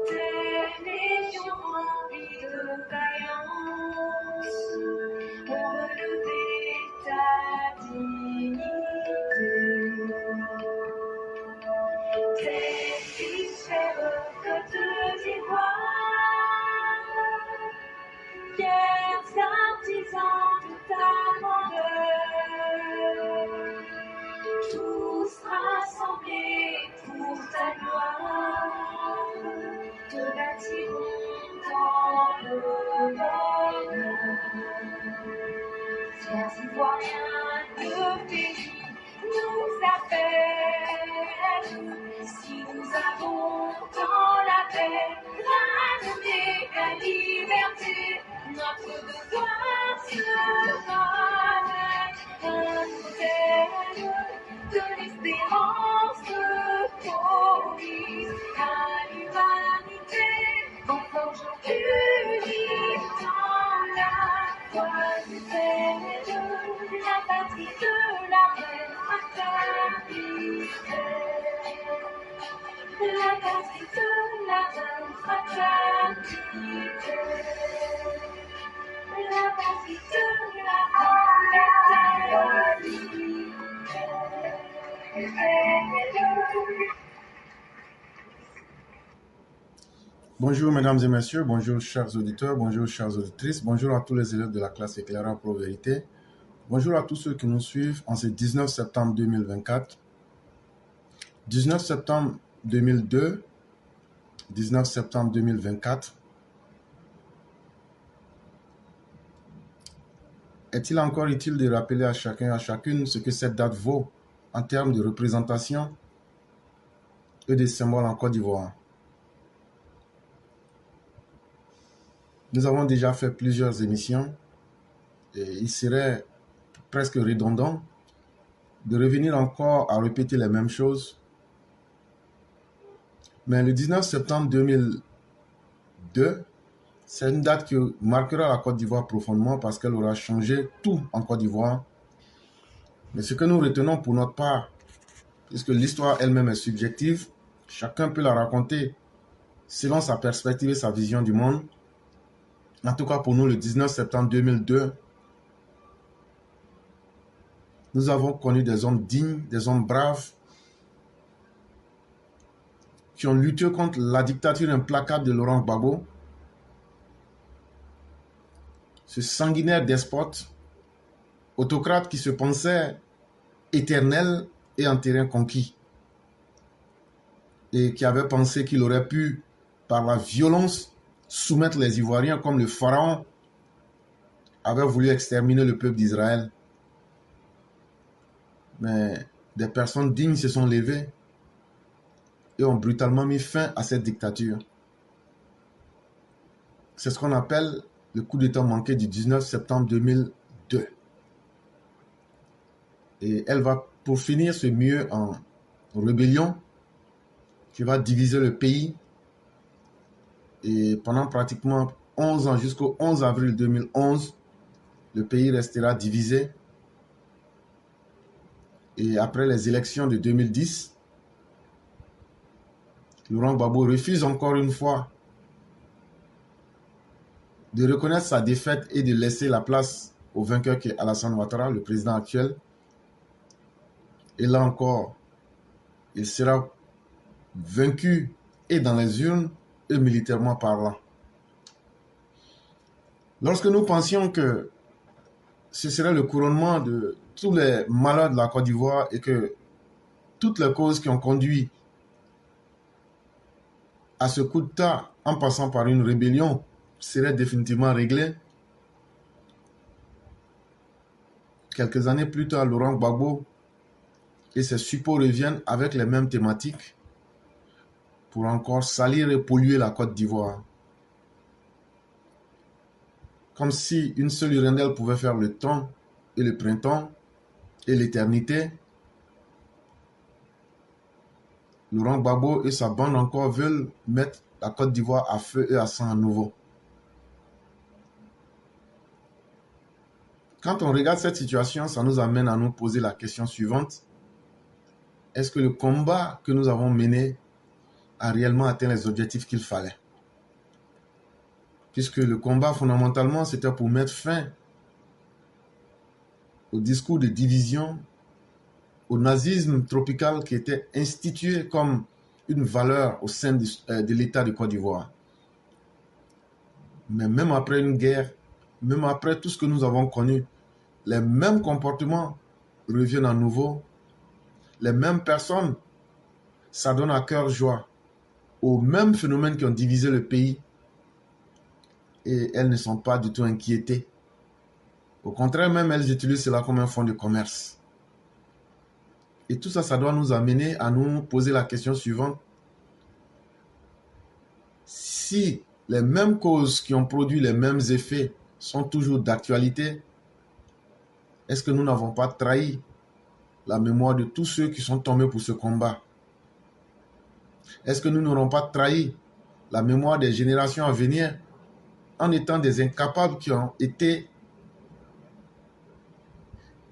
Tes légions remplies de vaillance ont relevé ta dignité. Tes fils chers côtes d'ivoire, fiers artisans de ta grandeur, tous rassemblés pour ta gloire, te bâtiront dans le bonheur. Fiers Ivoiriens, le pays nous appelle. Si nous avons dans la paix ramené la liberté, notre devoir sera d'être un modèle de l'espérance promise à l'humanité, en forgeant unis dans la voie du ciel, la patrie de la reine fraternité. La patrie de la reine fraternité. La patrie de la reine fraternité. Bonjour mesdames et messieurs, bonjour chers auditeurs, bonjour chères auditrices, bonjour à tous les élèves de la classe éclairant pro vérité, bonjour à tous ceux qui nous suivent en ce 19 septembre 2024, 19 septembre 2002, 19 septembre 2024. Est-il encore utile de rappeler à chacun et à chacune ce que cette date vaut en termes de représentation et de symboles en Côte d'Ivoire? Nous avons déjà fait plusieurs émissions et il serait presque redondant de revenir encore à répéter les mêmes choses. Mais le 19 septembre 2002, c'est une date qui marquera la Côte d'Ivoire profondément parce qu'elle aura changé tout en Côte d'Ivoire. Mais ce que nous retenons pour notre part, puisque l'histoire elle-même est subjective, chacun peut la raconter selon sa perspective et sa vision du monde. En tout cas pour nous, le 19 septembre 2002, nous avons connu des hommes dignes, des hommes braves, qui ont lutté contre la dictature implacable de Laurent Gbagbo, ce sanguinaire despote, autocrate qui se pensait éternel et en terrain conquis, et qui avait pensé qu'il aurait pu, par la violence, soumettre les Ivoiriens comme le pharaon avait voulu exterminer le peuple d'Israël. Mais des personnes dignes se sont levées et ont brutalement mis fin à cette dictature. C'est ce qu'on appelle le coup d'État manqué du 19 septembre 2002. Et elle va pour finir se muer en rébellion qui va diviser le pays. Et pendant pratiquement 11 ans, jusqu'au 11 avril 2011, le pays restera divisé. Et après les élections de 2010, Laurent Gbagbo refuse encore une fois de reconnaître sa défaite et de laisser la place au vainqueur qui est Alassane Ouattara, le président actuel. Et là encore, il sera vaincu et dans les urnes et militairement parlant. Lorsque nous pensions que ce serait le couronnement de tous les malheurs de la Côte d'Ivoire et que toutes les causes qui ont conduit à ce coup d'État en passant par une rébellion seraient définitivement réglées, quelques années plus tard, Laurent Gbagbo et ses suppôts reviennent avec les mêmes thématiques pour encore salir et polluer la Côte d'Ivoire. Comme si une seule hirondelle pouvait faire le temps et le printemps et l'éternité. Laurent Gbagbo et sa bande encore veulent mettre la Côte d'Ivoire à feu et à sang à nouveau. Quand on regarde cette situation, ça nous amène à nous poser la question suivante. est-ce que le combat que nous avons mené a réellement atteint les objectifs qu'il fallait? Puisque le combat, fondamentalement, c'était pour mettre fin au discours de division, au nazisme tropical qui était institué comme une valeur au sein de l'État de Côte d'Ivoire. Mais même après une guerre, même après tout ce que nous avons connu, les mêmes comportements reviennent à nouveau. Les mêmes personnes s'adonnent à cœur joie aux mêmes phénomènes qui ont divisé le pays et elles ne sont pas du tout inquiétées. Au contraire, même elles utilisent cela comme un fonds de commerce. Et tout ça, ça doit nous amener à nous poser la question suivante. Si les mêmes causes qui ont produit les mêmes effets sont toujours d'actualité, est-ce que nous n'avons pas trahi la mémoire de tous ceux qui sont tombés pour ce combat? Est-ce que nous n'aurons pas trahi la mémoire des générations à venir en étant des incapables qui ont été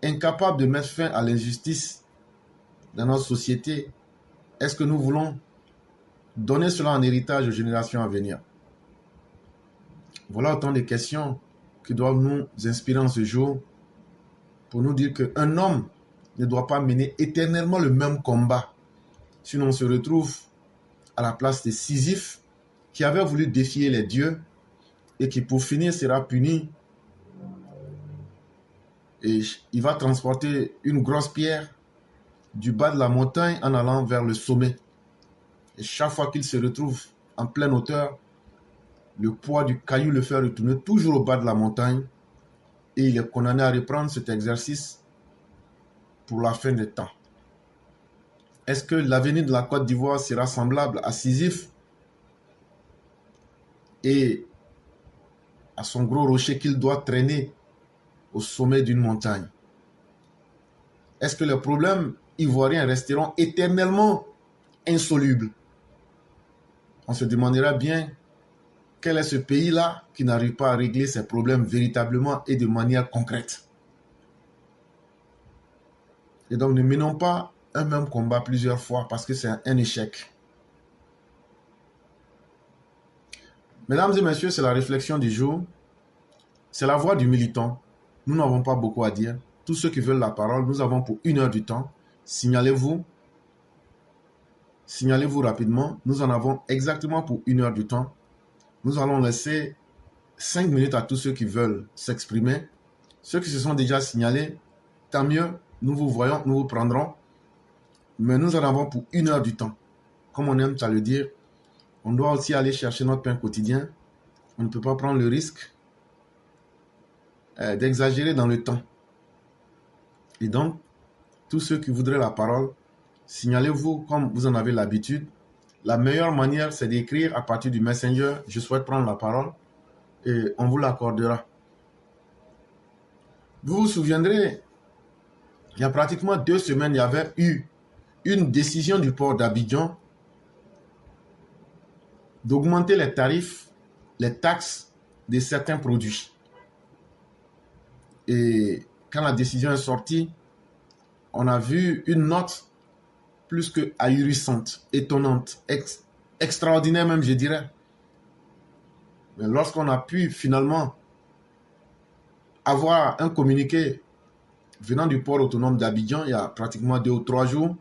incapables de mettre fin à l'injustice dans notre société? Est-ce que nous voulons donner cela en héritage aux générations à venir? Voilà autant de questions qui doivent nous inspirer en ce jour pour nous dire qu'un homme ne doit pas mener éternellement le même combat. Sinon, on se retrouve à la place de Sisyphe qui avait voulu défier les dieux et qui, pour finir, sera puni. Et il va transporter une grosse pierre du bas de la montagne en allant vers le sommet. Et chaque fois qu'il se retrouve en pleine hauteur, le poids du caillou le fait retourner toujours au bas de la montagne et il est condamné à reprendre cet exercice pour la fin des temps. Est-ce que l'avenir de la Côte d'Ivoire sera semblable à Sisyphe et à son gros rocher qu'il doit traîner au sommet d'une montagne? Est-ce que les problèmes ivoiriens resteront éternellement insolubles? On se demandera bien quel est ce pays-là qui n'arrive pas à régler ses problèmes véritablement et de manière concrète. Et donc ne menons pas un même combat plusieurs fois parce que c'est un échec. Mesdames et messieurs, c'est la réflexion du jour. C'est la voix du militant. Nous n'avons pas beaucoup à dire. Tous ceux qui veulent la parole, nous avons pour 1 heure du temps. Signalez-vous rapidement. Nous en avons exactement pour 1 heure du temps. Nous allons laisser 5 minutes à tous ceux qui veulent s'exprimer. Ceux qui se sont déjà signalés, tant mieux. Nous vous voyons, nous vous prendrons. Mais nous en avons pour 1 heure du temps. Comme on aime à le dire, on doit aussi aller chercher notre pain quotidien. On ne peut pas prendre le risque d'exagérer dans le temps. Et donc, tous ceux qui voudraient la parole, signalez-vous comme vous en avez l'habitude. La meilleure manière, c'est d'écrire à partir du Messenger. Je souhaite prendre la parole et on vous l'accordera. Vous vous souviendrez, il y a pratiquement 2 semaines, il y avait eu une décision du port d'Abidjan d'augmenter les tarifs, les taxes de certains produits. Et quand la décision est sortie, on a vu une note plus que ahurissante, étonnante, extraordinaire même, je dirais. Mais lorsqu'on a pu finalement avoir un communiqué venant du port autonome d'Abidjan, il y a pratiquement 2 ou 3 jours,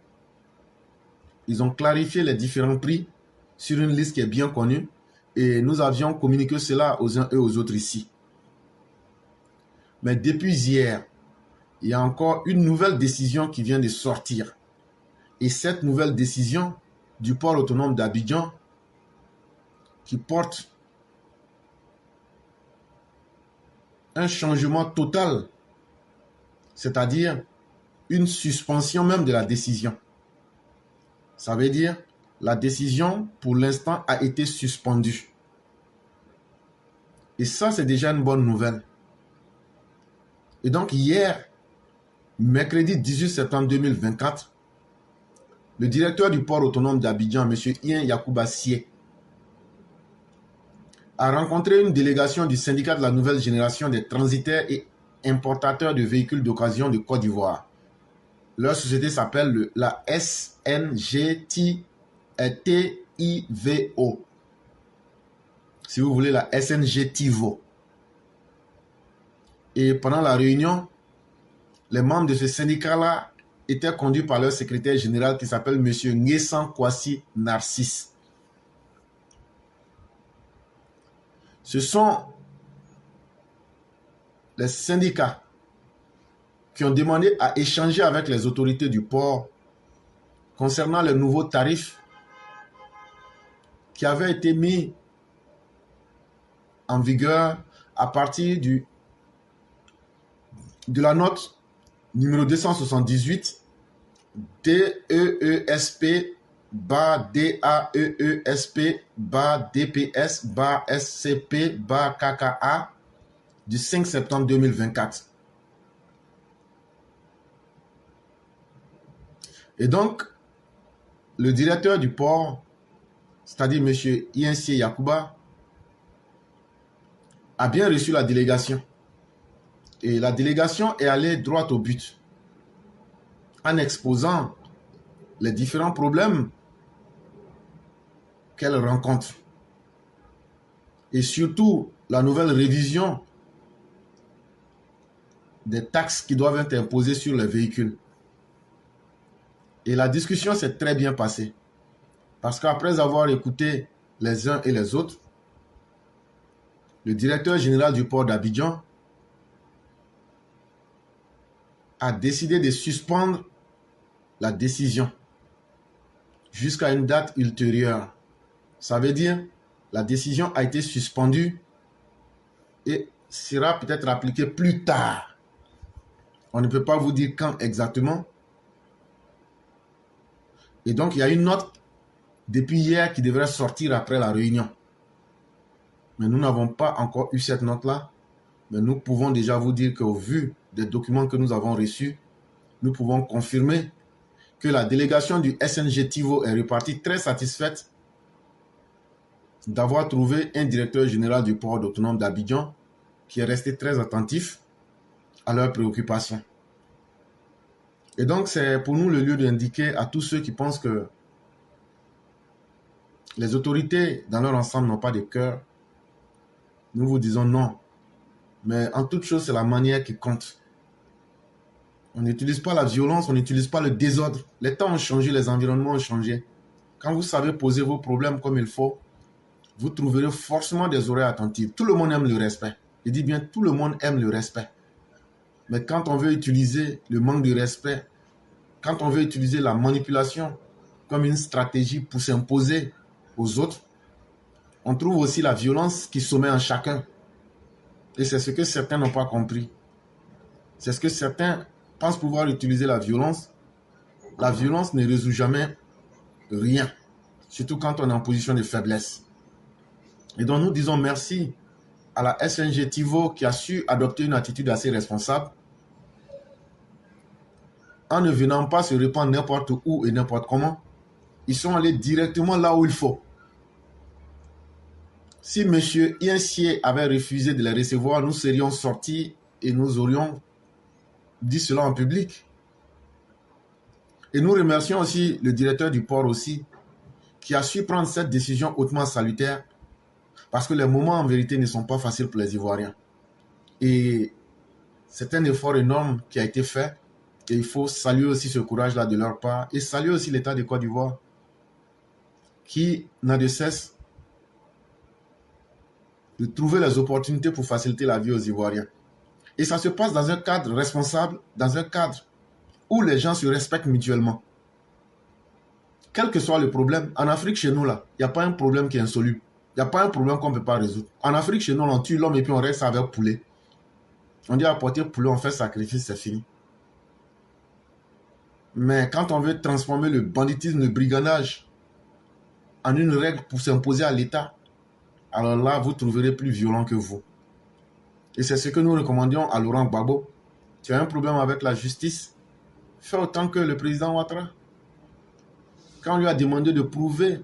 ils ont clarifié les différents prix sur une liste qui est bien connue et nous avions communiqué cela aux uns et aux autres ici. Mais depuis hier, il y a encore une nouvelle décision qui vient de sortir. Et cette nouvelle décision du port autonome d'Abidjan qui porte un changement total, c'est-à-dire une suspension même de la décision. Ça veut dire la décision pour l'instant a été suspendue. Et ça, c'est déjà une bonne nouvelle. Et donc hier, mercredi 18 septembre 2024, le directeur du port autonome d'Abidjan, M. Ien Yacouba Sié, a rencontré une délégation du syndicat de la nouvelle génération des transitaires et importateurs de véhicules d'occasion de Côte d'Ivoire, Leur société s'appelle la SNGTIVO. Si vous voulez, la SNGTIVO. Et pendant la réunion, les membres de ce syndicat-là étaient conduits par leur secrétaire général qui s'appelle M. Nguessan Kwasi Narcisse. Ce sont les syndicats qui ont demandé à échanger avec les autorités du port concernant les nouveaux tarifs qui avaient été mis en vigueur à partir de la note numéro 278 DEESP/DAEESP/DPS/SCP/KKA du 5 septembre 2024. Et donc, le directeur du port, c'est-à-dire M. Insie Yakuba, a bien reçu la délégation. Et la délégation est allée droit au but en exposant les différents problèmes qu'elle rencontre. Et surtout, la nouvelle révision des taxes qui doivent être imposées sur les véhicules. Et la discussion s'est très bien passée. Parce qu'après avoir écouté les uns et les autres, le directeur général du port d'Abidjan a décidé de suspendre la décision jusqu'à une date ultérieure. Ça veut dire la décision a été suspendue et sera peut-être appliquée plus tard. On ne peut pas vous dire quand exactement. Et donc, il y a une note depuis hier qui devrait sortir après la réunion. Mais nous n'avons pas encore eu cette note-là. Mais nous pouvons déjà vous dire qu'au vu des documents que nous avons reçus, nous pouvons confirmer que la délégation du SNGTIVO est repartie très satisfaite d'avoir trouvé un directeur général du port autonome d'Abidjan qui est resté très attentif à leurs préoccupations. Et donc, c'est pour nous le lieu d'indiquer à tous ceux qui pensent que les autorités dans leur ensemble n'ont pas de cœur. Nous vous disons non. Mais en toute chose, c'est la manière qui compte. On n'utilise pas la violence, on n'utilise pas le désordre. Les temps ont changé, les environnements ont changé. Quand vous savez poser vos problèmes comme il faut, vous trouverez forcément des oreilles attentives. Tout le monde aime le respect. Je dis bien, tout le monde aime le respect. Mais quand on veut utiliser le manque de respect, quand on veut utiliser la manipulation comme une stratégie pour s'imposer aux autres, on trouve aussi la violence qui sommeille en chacun. Et c'est ce que certains n'ont pas compris. C'est ce que certains pensent pouvoir utiliser la violence. La violence ne résout jamais rien, surtout quand on est en position de faiblesse. Et donc nous disons merci à la SNGTIVO qui a su adopter une attitude assez responsable en ne venant pas se répandre n'importe où et n'importe comment. Ils sont allés directement là où il faut. Si M. Insie avait refusé de les recevoir, nous serions sortis et nous aurions dit cela en public. Et nous remercions aussi le directeur du port aussi, qui a su prendre cette décision hautement salutaire, parce que les moments en vérité ne sont pas faciles pour les Ivoiriens. Et c'est un effort énorme qui a été fait, et il faut saluer aussi ce courage-là de leur part, et saluer aussi l'État de Côte d'Ivoire, qui n'a de cesse de trouver les opportunités pour faciliter la vie aux Ivoiriens. Et ça se passe dans un cadre responsable, dans un cadre où les gens se respectent mutuellement. Quel que soit le problème, en Afrique, chez nous, là, il n'y a pas un problème qui est insoluble. Il n'y a pas un problème qu'on ne peut pas résoudre. En Afrique, chez nous, on tue l'homme et puis on reste avec poulet. On dit apporter poulet, on fait sacrifice, c'est fini. Mais quand on veut transformer le banditisme, le brigandage en une règle pour s'imposer à l'État, alors là, vous trouverez plus violent que vous. Et c'est ce que nous recommandions à Laurent Gbagbo. Tu as un problème avec la justice, fais autant que le président Ouattara. Quand on lui a demandé de prouver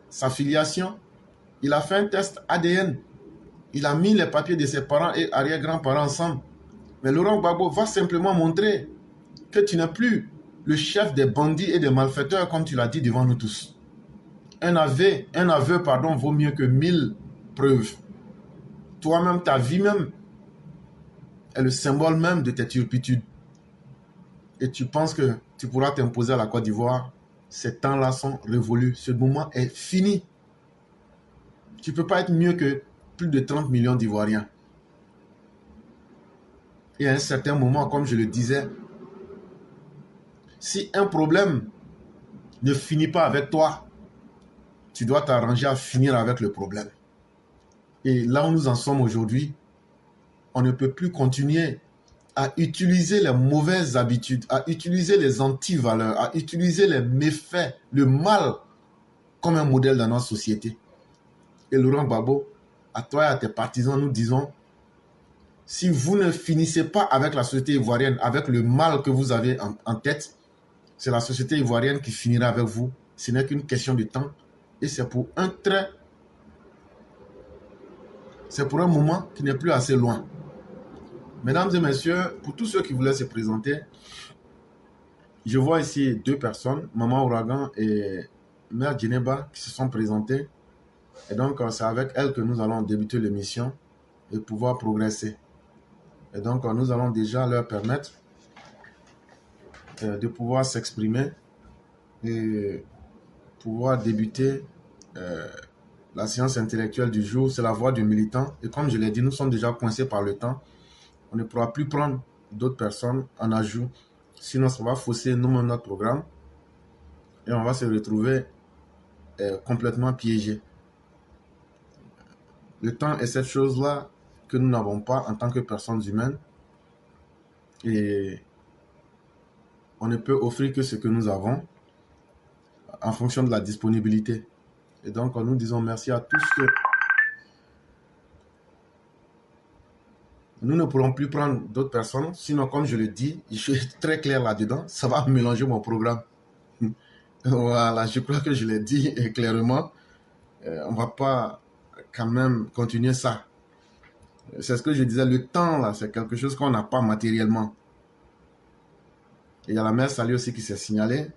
sa filiation, il a fait un test ADN. Il a mis les papiers de ses parents et arrière-grands-parents ensemble. Mais Laurent Gbagbo va simplement montrer que tu n'es plus le chef des bandits et des malfaiteurs, comme tu l'as dit devant nous tous. Un aveu, pardon, vaut mieux que 1000 preuves. Toi-même, ta vie même est le symbole même de tes turpitudes. Et tu penses que tu pourras t'imposer à la Côte d'Ivoire. Ces temps-là sont révolus. Ce moment est fini. Tu ne peux pas être mieux que plus de 30 millions d'Ivoiriens. Et à un certain moment, comme je le disais, si un problème ne finit pas avec toi, tu dois t'arranger à finir avec le problème. Et là où nous en sommes aujourd'hui, on ne peut plus continuer à utiliser les mauvaises habitudes, à utiliser les antivaleurs, à utiliser les méfaits, le mal comme un modèle dans notre société. Et Laurent Gbagbo, à toi et à tes partisans, nous disons, si vous ne finissez pas avec la société ivoirienne, avec le mal que vous avez en tête, c'est la société ivoirienne qui finira avec vous. Ce n'est qu'une question de temps. Et c'est pour un moment qui n'est plus assez loin. Mesdames et messieurs, pour tous ceux qui voulaient se présenter, je vois ici 2 personnes, Maman Ouragan et Mère Djeneba, qui se sont présentées. Et donc, c'est avec elles que nous allons débuter l'émission et pouvoir progresser. Et donc, nous allons déjà leur permettre de pouvoir s'exprimer et pouvoir débuter la séance intellectuelle du jour. C'est la voix du militant. Et comme je l'ai dit, nous sommes déjà coincés par le temps. On ne pourra plus prendre d'autres personnes en ajout. Sinon, ça va fausser nous-mêmes notre programme. Et on va se retrouver complètement piégé. Le temps est cette chose-là que nous n'avons pas en tant que personnes humaines. Et on ne peut offrir que ce que nous avons en fonction de la disponibilité. Et donc, nous disons merci à tous que nous ne pourrons plus prendre d'autres personnes. Sinon, comme je le dis, je suis très clair là-dedans, ça va mélanger mon programme. Voilà, je crois que je l'ai dit clairement. On ne va pas quand même continuer ça. C'est ce que je disais, le temps, là, c'est quelque chose qu'on n'a pas matériellement. Et il y a la mère Sali aussi qui s'est signalée.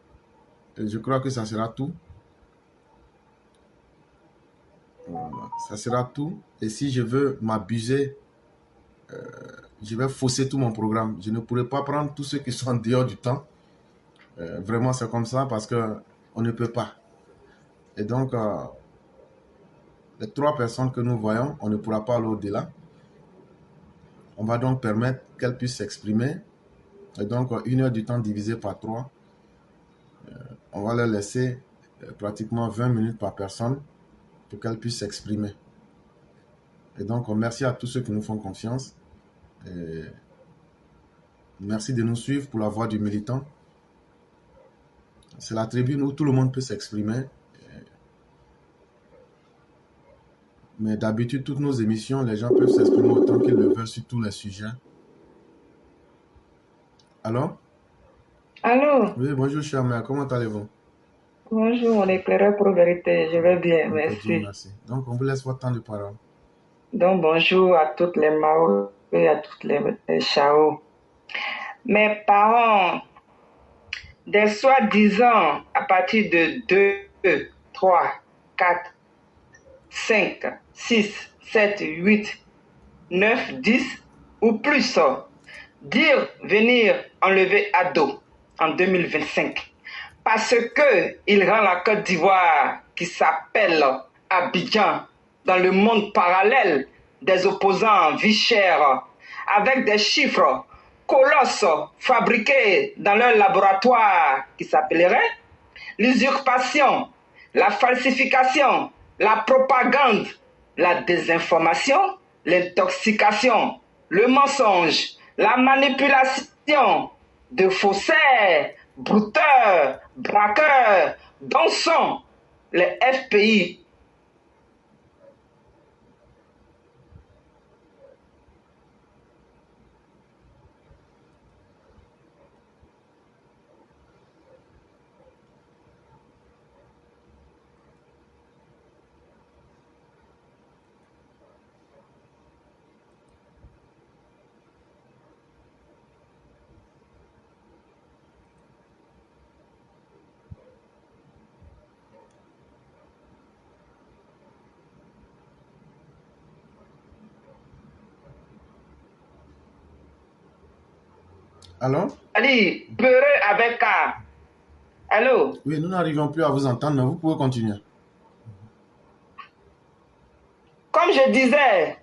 Et je crois que ça sera tout. Voilà, ça sera tout. Et si je veux m'abuser, je vais fausser tout mon programme. Je ne pourrai pas prendre tous ceux qui sont en dehors du temps. Vraiment, c'est comme ça parce qu'on ne peut pas. Et donc, les 3 personnes que nous voyons, on ne pourra pas aller au-delà. On va donc permettre qu'elles puissent s'exprimer. Et donc, 1 heure du temps divisé par 3, on va leur laisser pratiquement 20 minutes par personne pour qu'elles puissent s'exprimer. Et donc, merci à tous ceux qui nous font confiance. Et merci de nous suivre pour la voix du militant. C'est la tribune où tout le monde peut s'exprimer. Mais d'habitude, toutes nos émissions, les gens peuvent s'exprimer autant qu'ils le veulent sur tous les sujets. Alors? Allô, Oui, bonjour, chère mère. Comment allez-vous? bonjour, l'éclaireur pour vérité, je vais bien, Donc, Dieu merci. merci. Donc, on vous laisse votre temps de parole. Donc, bonjour à toutes les Mao et à toutes les Chao. Mes parents, des soi-disant à partir de 2, 3, 4, 5, 6, 7, 8, 9, 10 ou plus, dire venir enlever Ado en 2025 parce que il rend la Côte d'Ivoire qui s'appelle Abidjan dans le monde parallèle des opposants vie chère avec des chiffres colosses fabriqués dans leur laboratoire qui s'appellerait l'usurpation, la falsification, la propagande, la désinformation, l'intoxication, le mensonge, la manipulation de faussaires, brouteurs, braqueurs, dont sont les FPI. Allô? Allez, beurre avec K. Allô? Oui, nous n'arrivons plus à vous entendre, mais vous pouvez continuer. Comme je disais,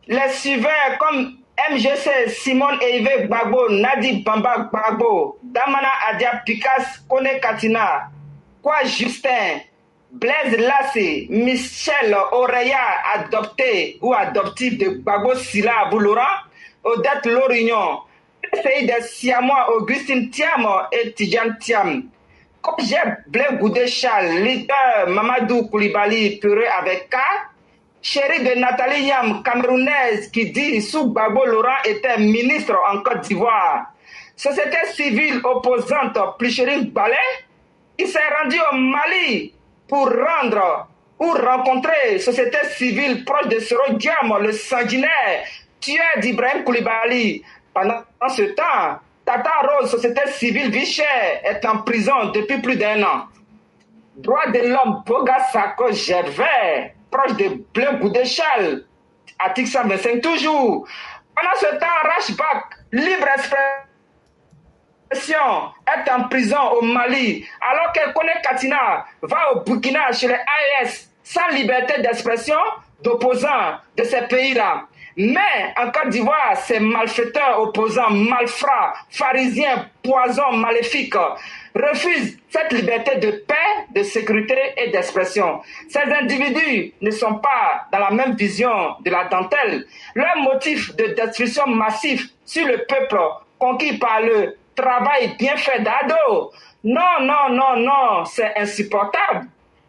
les suiveurs comme MGC, Simone Eive Gbagbo, Nadi Bamba Gbagbo, Damana Adia Picas, Kone Katina, Kwa Justin, Blaise Lassé, Michel Oreya, adopté ou adoptif de Gbagbo Silla Laurent, Odette Lorignon, pays des Siamois, Augustine Thiam et Tidjane Thiam. Comme j'ai Blaise Goudé Charles, leader Mamadou Koulibaly, Peureux avec K, chérie de Nathalie Yam, camerounaise, qui dit sous Gbagbo Laurent était ministre en Côte d'Ivoire. Société civile opposante Plichering Ballet, il s'est rendu au Mali pour rencontrer société civile proche de Soro Diam, le sanguinaire, tueur d'Ibrahim Koulibaly. Pendant ce temps, Tata Rose, société civile Vichet, est en prison depuis plus d'1 an. Droit de l'homme, Boga Sako Gervais, proche de Bleu Goudéchal, article 125 toujours. Pendant ce temps, Rashbak, libre expression, est en prison au Mali, alors qu'elle connaît Katina, va au Burkina chez les AES, sans liberté d'expression d'opposants de ces pays-là. Mais en Côte d'Ivoire, ces malfaiteurs opposants, malfrats, pharisiens, poisons maléfiques, refusent cette liberté de paix, de sécurité et d'expression. Ces individus ne sont pas dans la même vision de la dentelle. Leur motif de destruction massive sur le peuple conquis par le travail bien fait d'ado. Non, non, non, non, c'est insupportable.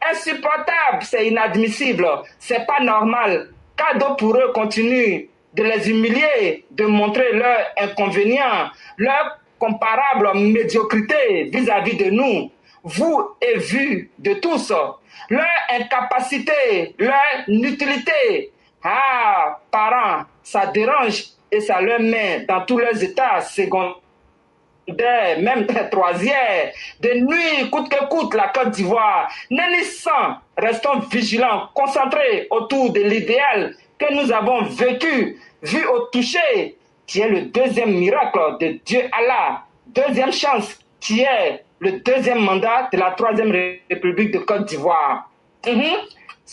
Insupportable, c'est inadmissible, c'est pas normal. Cadeau pour eux continue de les humilier, de montrer leurs inconvénients, leur comparable médiocrité vis-à-vis de nous, vous et vu de tous, leur incapacité, leur inutilité. Ah, parents, ça dérange et ça leur met dans tous leurs états secondaires, même troisième, de nuit, coûte que coûte, la Côte d'Ivoire. N'élissant, restons vigilants, concentrés autour de l'idéal que nous avons vécu, vu au toucher, qui est le deuxième miracle de Dieu Allah, deuxième chance, qui est le deuxième mandat de la Troisième République de Côte d'Ivoire.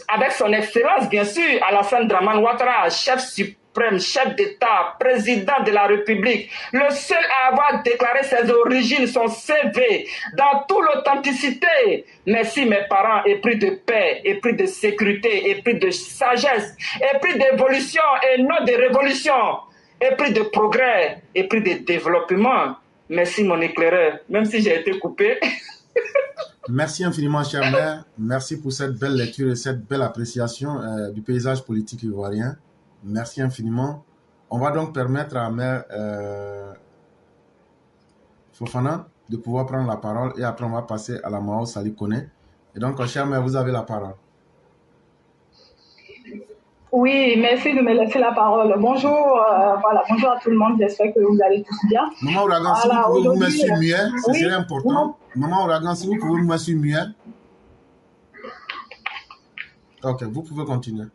Avec son excellence, bien sûr, Alassane Dramane Ouattara, chef suprême, chef d'État, président de la République, le seul à avoir déclaré ses origines, son CV, dans toute l'authenticité. Merci mes parents, épris de paix, épris de sécurité, épris de sagesse, épris d'évolution et non de révolution, épris de progrès, épris de développement. Merci mon éclaireur, même si j'ai été coupé. Merci infiniment, cher maire. Merci pour cette belle lecture et cette belle appréciation du paysage politique ivoirien. Merci infiniment. On va donc permettre à maire Fofana de pouvoir prendre la parole et après on va passer à la Mao Sali Kone. Et donc, cher maire, vous avez la parole. Oui, merci de me laisser la parole. Bonjour, voilà, bonjour à tout le monde. J'espère que vous allez tous bien. Maman Ouragan, si vous pouvez vous mettre sur muet, ce oui, serait important. Maman Ouragan, si vous pouvez vous mettre sur muet. Ok, vous pouvez continuer.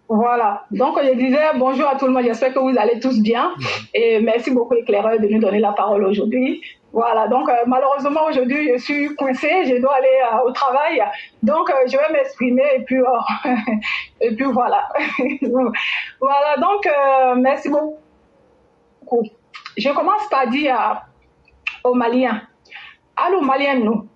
Voilà, donc je disais bonjour à tout le monde. J'espère que vous allez tous bien. Et merci beaucoup, éclaireur, de nous donner la parole aujourd'hui. Voilà, donc malheureusement aujourd'hui je suis coincée, je dois aller au travail, donc je vais m'exprimer et puis voilà. Voilà, donc merci beaucoup. Je commence par dire aux Maliens, allô Maliens nous,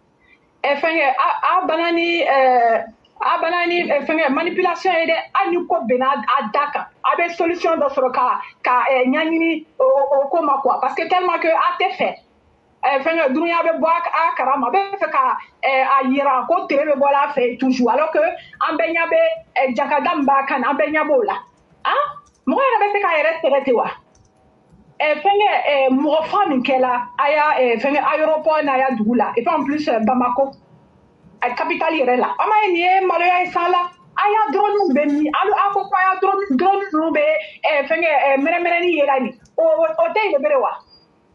manipulation est de ko bena adaka avec solution de soroka ka nyanyini au koma quoi parce que tellement que a te fait fɛngɛ dunuya bɛ bɔ a karama a bɛ fɛ ka a yira ko tere bɛ bɔ a fɛ toujours alors que an bɛɛ ɲɛ bɛ jakada min b'a kan an bɛɛ ɲɛ b'o la mɔgɔ yɛrɛ bɛ se k'a yɛrɛ tere ten wa fɛngɛ mɔgɔ fa min kɛla a y'a fɛngɛ aéroport n'a y'a dugu la et puis en plus Bamako a capitale yɛrɛ la an b'a ye nin ye maloya ye sa la a y'a drone bɛ min a ko ko a y'a drone ninnu bɛ fɛngɛ mɛrɛmɛrɛni ye la nin o tɛ yen de bere wa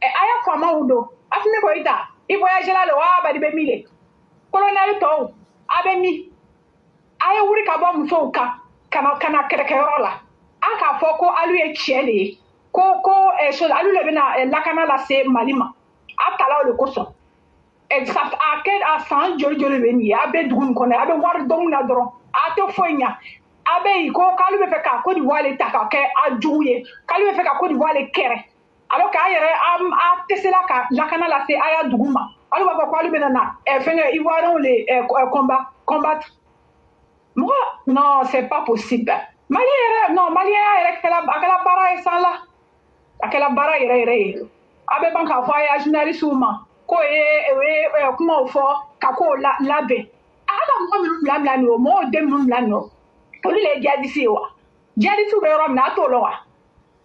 a y'a faamaw don Afimi Goïta, il voyageait là le roi, bah, il est mille. Colonel Tou, Abemi, Aïe Wuri Kabam Souka, Kana Kerola, Aka Foko, à lui et Chieli, chose alu le bena lakana la se malima atala le koso ça a san joli beni abe dugun kono abe war dong na dron ate fonya abe ko kalu be fe ka ko di wale taka ke ajuye kalu be fe ka ko di wale kere alors ka yere a tesela ka lakana la se aya duguma alu ba ko alu bena na fenge ivoirons les combattre moi non c'est pas possible malien non malien akala bara e sala akala bara ire abe banka fo ya journaliste uma ko kuma fo ka ko labe aga mo mi bla no mo de mi bla no olu le jadisi wa jadisi be ro na to lo wa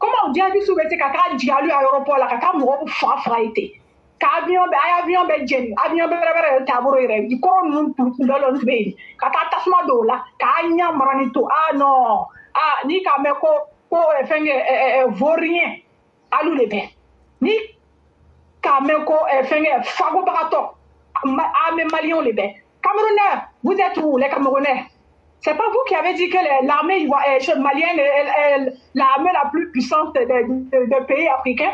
comment jadisi be te ka dialu aéroport la ka mo fa ite ka avion be jeni avion be bere taburo ire di ko nun lolo nbe ka tasma do la ka nya marani to non ni ka me ko fenge vaurien alu le be ni ka me ko fenge fago barato me malion le be Camerounais, vous êtes où les Camerounais? C'est pas vous qui avez dit que l'armée malienne est l'armée la plus puissante des pays africains?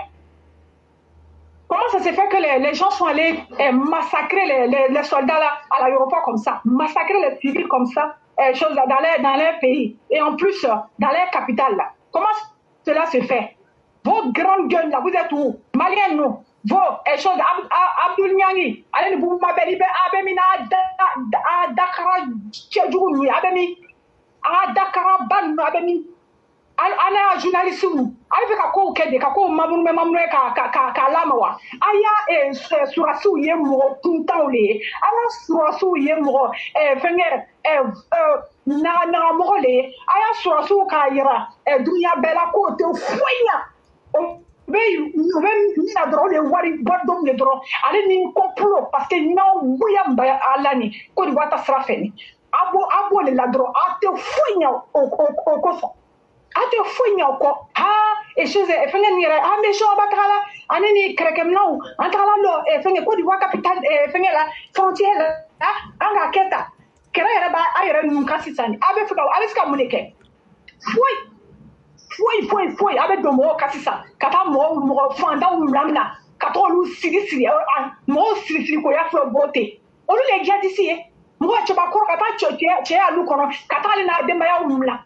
Comment ça s'est fait que les gens sont allés massacrer les soldats là, à l'aéroport comme ça, massacrer les civils comme ça, dans les pays, et en plus dans les capitales là? Comment cela se fait? Vos grandes gueules là, vous êtes où? Maliens, nous. Vos choses, Abdul Nyani, allez vous m'appelez, Abemina, Dakar, Tchadjouni, Abemi, Dakar, Ban, Abemi, Ana journaliste, avec un coup, Kako, Mamoun, Kalamawa, Aya, Surasu, Yemo, Puntaule, Ana Surasu, Yemo, Fenger, Nana Mole, Aya Surasu Kaira, Dunia Bella Côte, Foya. Ni na dɔrɔn de wari badɔm de dɔrɔn ale ni complot parce que n'aw bonya ala ni ko de wata sira fɛ ni abo le la dɔrɔn a tɛ foyi ɲɛ o kosɔn a tɛ foyi ɲɛ o kɔ et chose fɛngɛ nin yɛrɛ mais sɔ ba taga la ani ni kɛrɛkɛminɛw an tagala lɔ fɛngɛ ko de wa capitale fɛngɛ la frontière la an ka kɛ ta kɛrɛ yɛrɛ b'a a yɛrɛ ninnu kan sisan ni a bɛ fɛ ka a bɛ se ka mun de kɛ foyi a bɛ don mɔgɔw kan sisan ka taa mɔgɔ fantanw lamina ka taa olu siri mɔgɔw siri ko y'a fɔ bɔ ten olu le jadisi ye mɔgɔ cɛbakɔrɔ ka taa cɛ y'alu kɔnɔ ka taa ale n'a denbayaw mila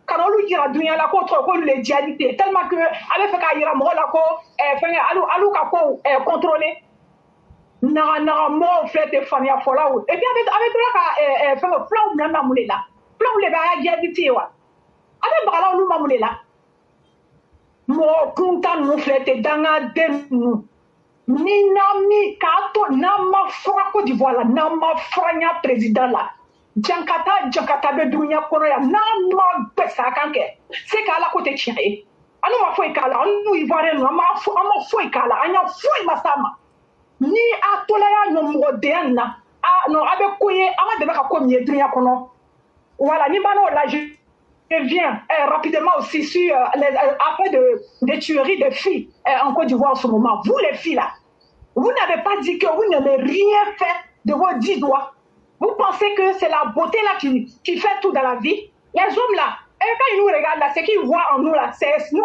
ka na olu yira dunuya la k'o tɔgɔ k'olu le jadisi ye tellement que a bɛ fɛ k'a yira mɔgɔ la ko fɛngɛ alu ka ko contrôler naga mɔgɔw filɛ ten faamuya fɔlaw et puis a bɛ tila ka fɛngɛ fulaw mina mun de la fulaw le bɛ a jadisi ye wa a bɛ bagala olu ma mun de la mɔgɔ kuntan ninnu filɛ ten dangaden ninnu ni n'an mi k'a to n'an ma fɔra Côte d'Ivoire la n'an ma fɔra n ya président la jankata bɛ dunuya kɔnɔ yan n'an ma gbɛsɛ a kan kɛ se k'ala ko tɛ tiɲɛ ye an ma foyi k'a la an n'u ivoirien ninnu an ma foyi k'a la an y'a foyi ma s'a ma ni a tola y'a nɔ mɔgɔdenya nin na non a bɛ ko ye an ka dɛmɛ ka ko min ye dunuya kɔnɔ voilà ni ban'o la je viens rapidement aussi sur après des tueries de filles en Côte d'Ivoire en ce moment. Vous les filles là, vous n'avez pas dit que vous n'avez rien fait de vos 10 doigts. Vous pensez que c'est la beauté là qui fait tout dans la vie? Les hommes là, quand ils nous regardent là, ce qu'ils voient en nous là, nous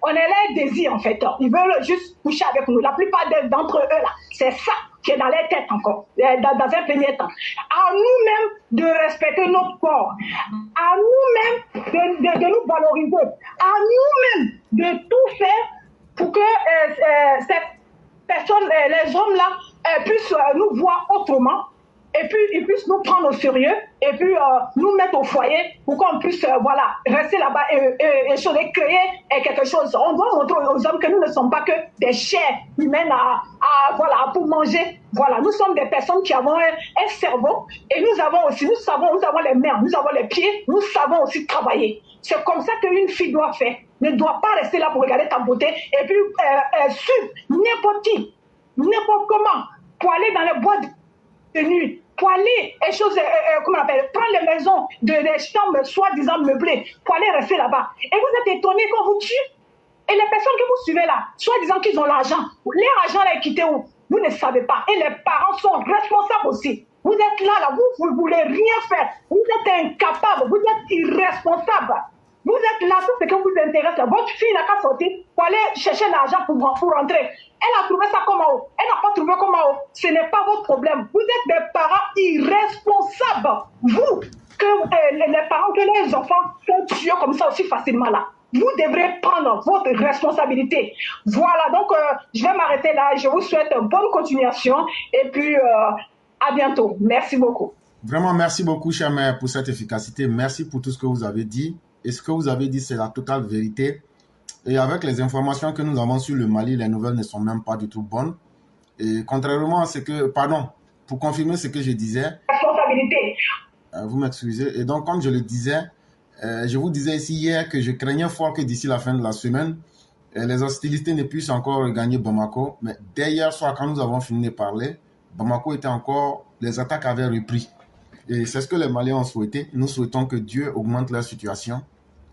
on est les désirs en fait. Ils veulent juste coucher avec nous. La plupart d'entre eux là, c'est ça qui est dans les têtes encore, dans un premier temps. À nous-mêmes de respecter notre corps, à nous-mêmes de nous valoriser, à nous-mêmes de tout faire pour que cette personne, les hommes là, puissent nous voir autrement, et puis ils puissent nous prendre au sérieux, et puis nous mettre au foyer pour qu'on puisse rester là-bas et créer quelque chose. On doit montrer aux hommes que nous ne sommes pas que des chairs humaines pour manger. Voilà, nous sommes des personnes qui avons un cerveau et nous avons les mains, nous avons les pieds, nous savons aussi travailler. C'est comme ça qu'une fille doit faire. Ne doit pas rester là pour regarder ta beauté et puis suivre n'importe comment pour aller dans les boîtes de nuit, pour aller prendre les maisons des chambres soi-disant meublées, pour aller rester là-bas. Et vous êtes étonnés qu'on vous tue. Et les personnes que vous suivez là, soi-disant qu'ils ont l'argent, l'argent là est quitté où? Vous ne savez pas. Et les parents sont responsables aussi. Vous êtes là, vous ne voulez rien faire. Vous êtes incapable, vous êtes irresponsable. Vous êtes là, tout ce que vous intéresse. Votre fille n'a qu'à sortir pour aller chercher l'argent pour rentrer. Elle a trouvé ça comment? Elle n'a pas trouvé comment? Ce n'est pas votre problème. Vous êtes des parents irresponsables. Vous, que les parents, que les enfants sont tués comme ça aussi facilement là. Vous devrez prendre votre responsabilité. Voilà, donc je vais m'arrêter là. Je vous souhaite une bonne continuation et puis à bientôt. Merci beaucoup. Vraiment, merci beaucoup, chère mère, pour cette efficacité. Merci pour tout ce que vous avez dit. Et ce que vous avez dit, c'est la totale vérité. Et avec les informations que nous avons sur le Mali, les nouvelles ne sont même pas du tout bonnes. Et contrairement à ce que... Pardon, pour confirmer ce que je disais... Responsabilité. Vous m'excusez. Et donc, comme je le disais, je vous disais ici hier que je craignais fort que d'ici la fin de la semaine, les hostilités ne puissent encore regagner Bamako. Mais dès hier soir, quand nous avons fini de parler, Bamako était encore... Les attaques avaient repris. Et c'est ce que les Maliens ont souhaité. Nous souhaitons que Dieu augmente leur situation.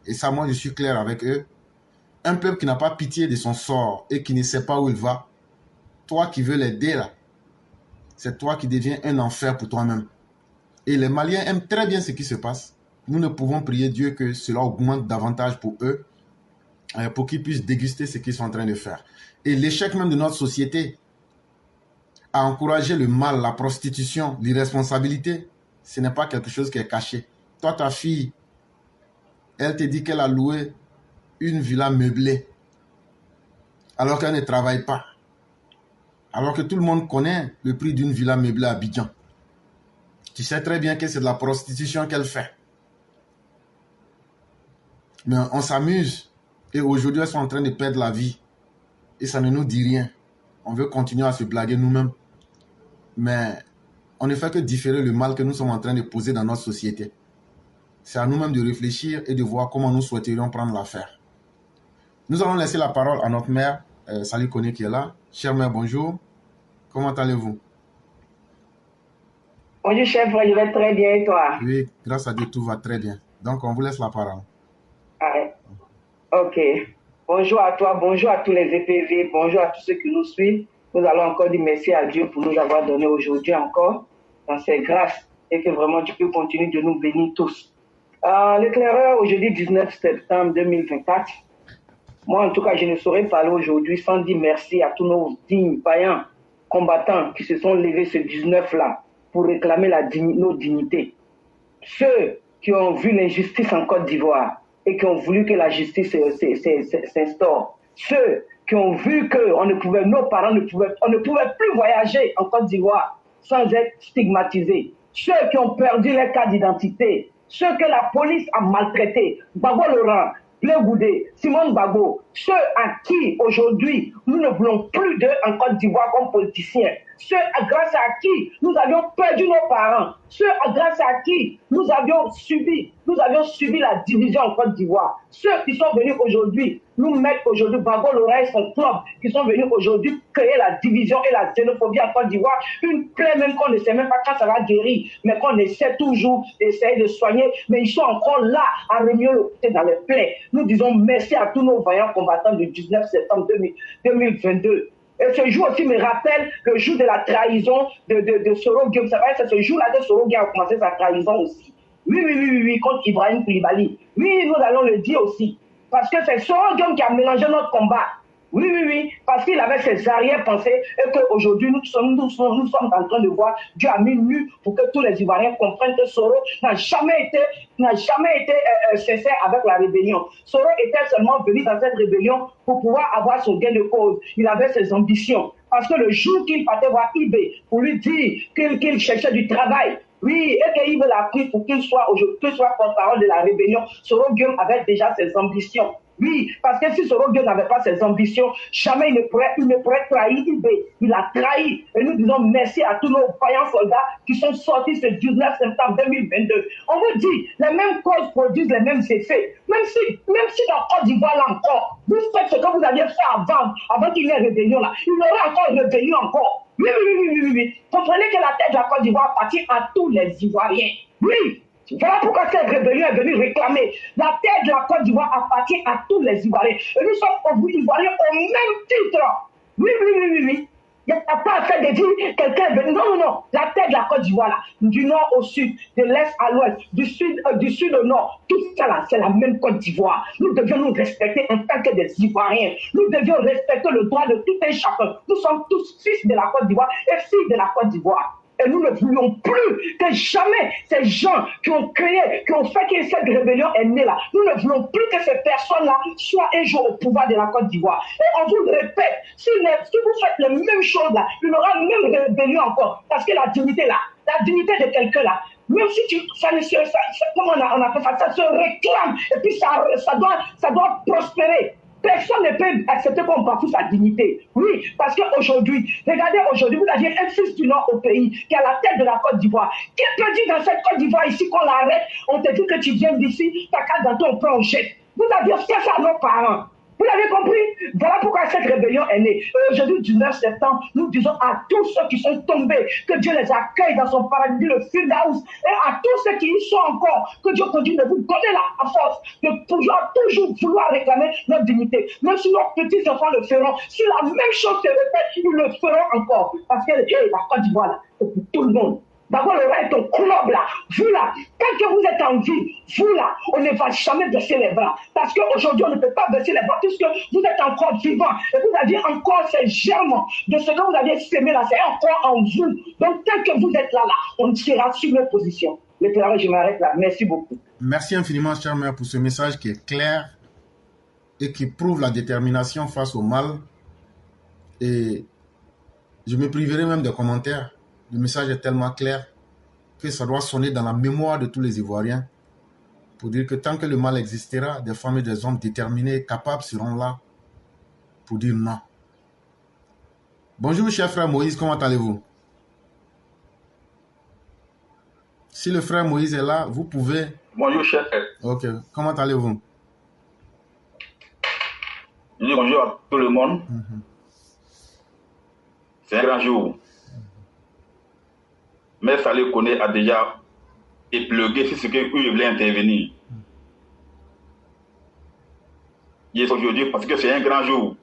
Et ça, moi, je suis clair avec eux. Un peuple qui n'a pas pitié de son sort et qui ne sait pas où il va, toi qui veux l'aider là, c'est toi qui deviens un enfer pour toi-même. Et les Maliens aiment très bien ce qui se passe. Nous ne pouvons prier Dieu que cela augmente davantage pour eux, pour qu'ils puissent déguster ce qu'ils sont en train de faire. Et l'échec même de notre société à encourager le mal, la prostitution, l'irresponsabilité, ce n'est pas quelque chose qui est caché. Toi, ta fille, elle te dit qu'elle a loué une villa meublée alors qu'elle ne travaille pas. Alors que tout le monde connaît le prix d'une villa meublée à Abidjan. Tu sais très bien que c'est de la prostitution qu'elle fait. Mais on s'amuse. Et aujourd'hui, elles sont en train de perdre la vie. Et ça ne nous dit rien. On veut continuer à se blaguer nous-mêmes. Mais on ne fait que différer le mal que nous sommes en train de poser dans notre société. C'est à nous-mêmes de réfléchir et de voir comment nous souhaiterions prendre l'affaire. Nous allons laisser la parole à notre mère, Sali Koné, qui est là. Chère mère, bonjour. Comment allez-vous? Bonjour chef, je vais très bien et toi? Oui, grâce à Dieu, tout va très bien. Donc, on vous laisse la parole. Ouais. Ok. Bonjour à toi, bonjour à tous les EPV, bonjour à tous ceux qui nous suivent. Nous allons encore dire merci à Dieu pour nous avoir donné aujourd'hui encore dans ses grâces et que vraiment Dieu continue de nous bénir tous. L'éclaireur, aujourd'hui 19 septembre 2024, moi en tout cas je ne saurais parler aujourd'hui sans dire merci à tous nos dignes païens combattants qui se sont levés ce 19 là pour réclamer nos dignités. Ceux qui ont vu l'injustice en Côte d'Ivoire et qui ont voulu que la justice s'instaure. Ceux qui ont vu que nos parents ne pouvaient plus voyager en Côte d'Ivoire sans être stigmatisés. Ceux qui ont perdu leur carte d'identité. Ceux que la police a maltraités. Gbagbo Laurent, Blé Goudé, Simone Gbagbo. Ceux à qui aujourd'hui nous ne voulons plus d'eux en Côte d'Ivoire comme politiciens. Ceux grâce à qui nous avions perdu nos parents. Ceux grâce à qui nous avions subi la division en Côte d'Ivoire. Ceux qui sont venus aujourd'hui nous mettre aujourd'hui, Gbagbo Laurent et son club, qui sont venus aujourd'hui créer la division et la xénophobie en Côte d'Ivoire, une plaie même qu'on ne sait même pas quand ça va guérir, mais qu'on essaie toujours d'essayer de soigner, mais ils sont encore là à remuer le côté dans les plaies. Nous disons merci à tous nos vaillants combattants du 19 septembre 2022. Et ce jour aussi me rappelle le jour de la trahison de Soro Gueye. C'est ce jour-là que Soro Gueye a commencé sa trahison aussi. Oui, contre Ibrahim Koulibaly. Oui, nous allons le dire aussi. Parce que c'est Soro Gueye qui a mélangé notre combat. Oui, parce qu'il avait ses arrière-pensées et qu'aujourd'hui nous sommes en train de voir Dieu a mis nu pour que tous les Ivoiriens comprennent que Soro n'a jamais été sincère avec la rébellion. Soro était seulement venu dans cette rébellion pour pouvoir avoir son gain de cause. Il avait ses ambitions. Parce que le jour qu'il partait voir Ibé pour lui dire qu'il cherchait du travail, oui, et qu'il l'a pris pour qu'il soit porte-parole de la rébellion, Soro Gueye avait déjà ses ambitions. Oui, parce que si Soro Gueye n'avait pas ses ambitions, jamais il ne pourrait trahir Ibé. Il a trahi. Et nous disons merci à tous nos vaillants soldats qui sont sortis ce 19 septembre 2022. On vous dit, les mêmes causes produisent les mêmes effets. Même si dans Côte d'Ivoire, là encore, vous faites ce que vous aviez fait avant qu'il y ait rébellion là, il y aurait encore une rébellion encore. Oui. Comprenez que la tête de la Côte d'Ivoire appartient à tous les Ivoiriens. Oui. Voilà pourquoi cette rébellion est venue réclamer. La terre de la Côte d'Ivoire appartient à tous les Ivoiriens. Et nous sommes Ivoiriens au même titre. Oui. Il n'y a pas à faire de dire quelqu'un est venu. Non, non, non. La terre de la Côte d'Ivoire, là, du nord au sud, de l'est à l'ouest, du sud au nord, tout ça là, c'est la même Côte d'Ivoire. Nous devions nous respecter en tant que des Ivoiriens. Nous devions respecter le droit de tout un chacun. Nous sommes tous fils de la Côte d'Ivoire et filles de la Côte d'Ivoire. Et nous ne voulons plus que jamais ces gens qui ont créé, qui ont fait que cette rébellion est née là, nous ne voulons plus que ces personnes-là soient un jour au pouvoir de la Côte d'Ivoire. Et on vous le répète, si vous faites les mêmes choses là, il y aura une même rébellion encore. Parce que la dignité là, la dignité de quelqu'un là, même si comment on appelle ça, ça se réclame et puis ça doit prospérer. Personne ne peut accepter qu'on bafoue sa dignité. Oui, parce qu'aujourd'hui, regardez, aujourd'hui, vous avez un fils du Nord au pays qui est à la tête de la Côte d'Ivoire. Qui peut dire dans cette Côte d'Ivoire ici qu'on l'arrête, on te dit que tu viens d'ici, ta carte dans ton plan, on jette. Vous aviez fait ça à nos parents. Vous avez compris? Voilà pourquoi cette rébellion est née. Aujourd'hui, du 9 septembre, nous disons à tous ceux qui sont tombés que Dieu les accueille dans son paradis, le Firdaus, et à tous ceux qui y sont encore, que Dieu continue de vous donner la force de toujours vouloir réclamer notre dignité. Même si nos petits-enfants le feront, si la même chose se répète, ils le feront encore. Parce que la Côte d'Ivoire, là, c'est pour tout le monde. D'abord, le reste au club là, vous là, quand que vous êtes en vie, vous là, on ne va jamais baisser les bras. Parce qu'aujourd'hui, on ne peut pas baisser les bras puisque vous êtes encore vivant. Et vous avez encore ces germes de ce que vous avez sémé là, c'est encore en vous. Donc, tant que vous êtes là, on tirera sur nos positions. Le travail, je m'arrête là. Merci beaucoup. Merci infiniment, cher mère, pour ce message qui est clair et qui prouve la détermination face au mal. Et je me priverai même des commentaires. Le message est tellement clair que ça doit sonner dans la mémoire de tous les Ivoiriens pour dire que tant que le mal existera, des femmes et des hommes déterminés et capables seront là pour dire non. Bonjour, cher frère Moïse, comment allez-vous? Si le frère Moïse est là, vous pouvez... Bonjour, cher frère. Ok, comment allez-vous? Je dis bonjour à tout le monde. C'est un grand jour. Mais Salé Koné a déjà éplugué sur ce que je voulais intervenir. Aujourd'hui, parce que c'est un grand jour.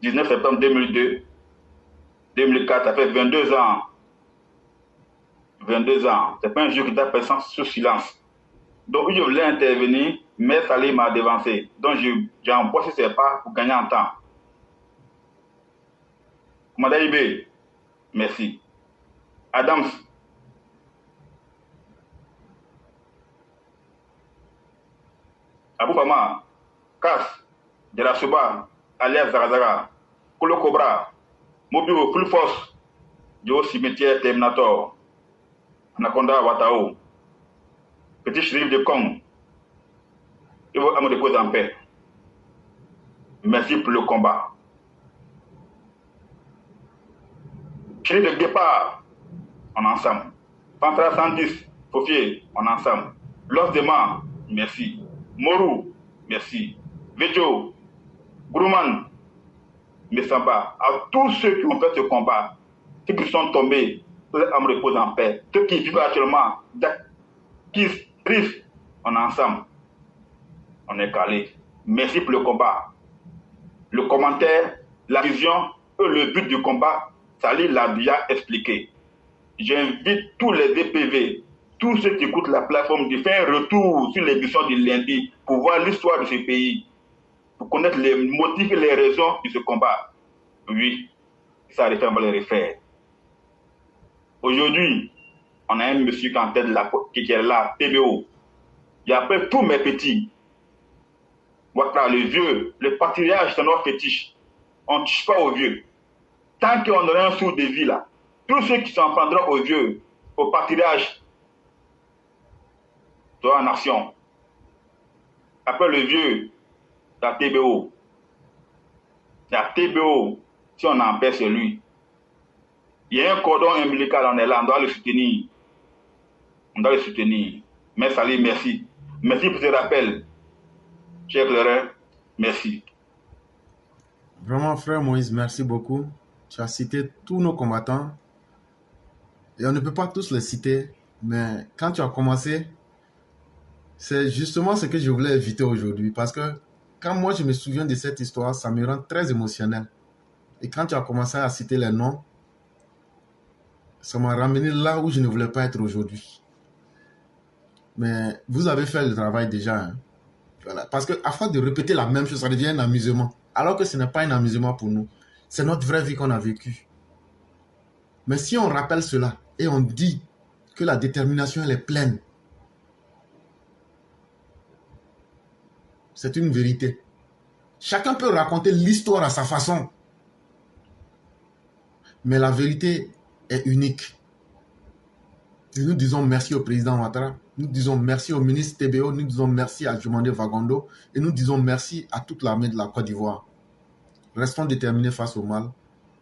19 septembre 2002, 2004, ça fait 22 ans. 22 ans. C'est pas un jour qui t'a passé sous silence. Donc, je voulais intervenir, mais Salé m'a devancé. Donc, j'ai empoché ses pas pour gagner en temps. Commandant Ibé, merci. Adams, Abou Fama, Kass, De La Souba, alias Zarazara, Kolo Cobra, Mobio Full Force, Joe Cimetière Terminator, Anaconda Watao, Petit Chérif de Kong, et vous me déposer en paix. Merci pour le combat. Chérif de Guépard, on est ensemble. Pantra 110, Fofier, on est ensemble. Los de Mar, merci. Morou, merci. Vedjo, Grouman, Messamba, à tous ceux qui ont fait ce combat, ceux qui sont tombés, à me reposer en paix. Ceux qui vivent actuellement, qui risquent, on est ensemble. On est calé. Merci pour le combat. Le commentaire, la vision et le but du combat, Salé l'a déjà expliqué. J'invite tous les DPV, tous ceux qui écoutent la plateforme, de faire un retour sur l'émission du lundi pour voir l'histoire de ce pays, pour connaître les motifs et les raisons de ce combat. Oui, ça arrive, on va les refaire. Aujourd'hui, on a un monsieur qui est en tête de qui est là, TBO. Il appelle tous mes petits. Voilà, les vieux, le patriarche, c'est notre fétiche. On ne touche pas aux vieux. Tant qu'on aura un sou de vie là, tous ceux qui s'en prendront aux vieux, au patriarche, toi en action. Après le vieux, la TBO. La TBO, si on en paie, c'est lui. Il y a un cordon ombilical, on est là, on doit le soutenir. On doit le soutenir. Mais Salé, merci. Merci pour ce rappel. Cher Claire, merci. Vraiment, frère Moïse, merci beaucoup. Tu as cité tous nos combattants. Et on ne peut pas tous les citer, mais quand tu as commencé, c'est justement ce que je voulais éviter aujourd'hui. Parce que quand moi je me souviens de cette histoire, ça me rend très émotionnel. Et quand tu as commencé à citer les noms, ça m'a ramené là où je ne voulais pas être aujourd'hui. Mais vous avez fait le travail déjà. Hein. Voilà. Parce qu'à force de répéter la même chose, ça devient un amusement. Alors que ce n'est pas un amusement pour nous. C'est notre vraie vie qu'on a vécue. Mais si on rappelle cela et on dit que la détermination, elle est pleine, c'est une vérité. Chacun peut raconter l'histoire à sa façon. Mais la vérité est unique. Et nous disons merci au président Ouattara, nous disons merci au ministre TBO, nous disons merci à Jumande Vagondo et nous disons merci à toute l'armée de la Côte d'Ivoire. Restons déterminés face au mal.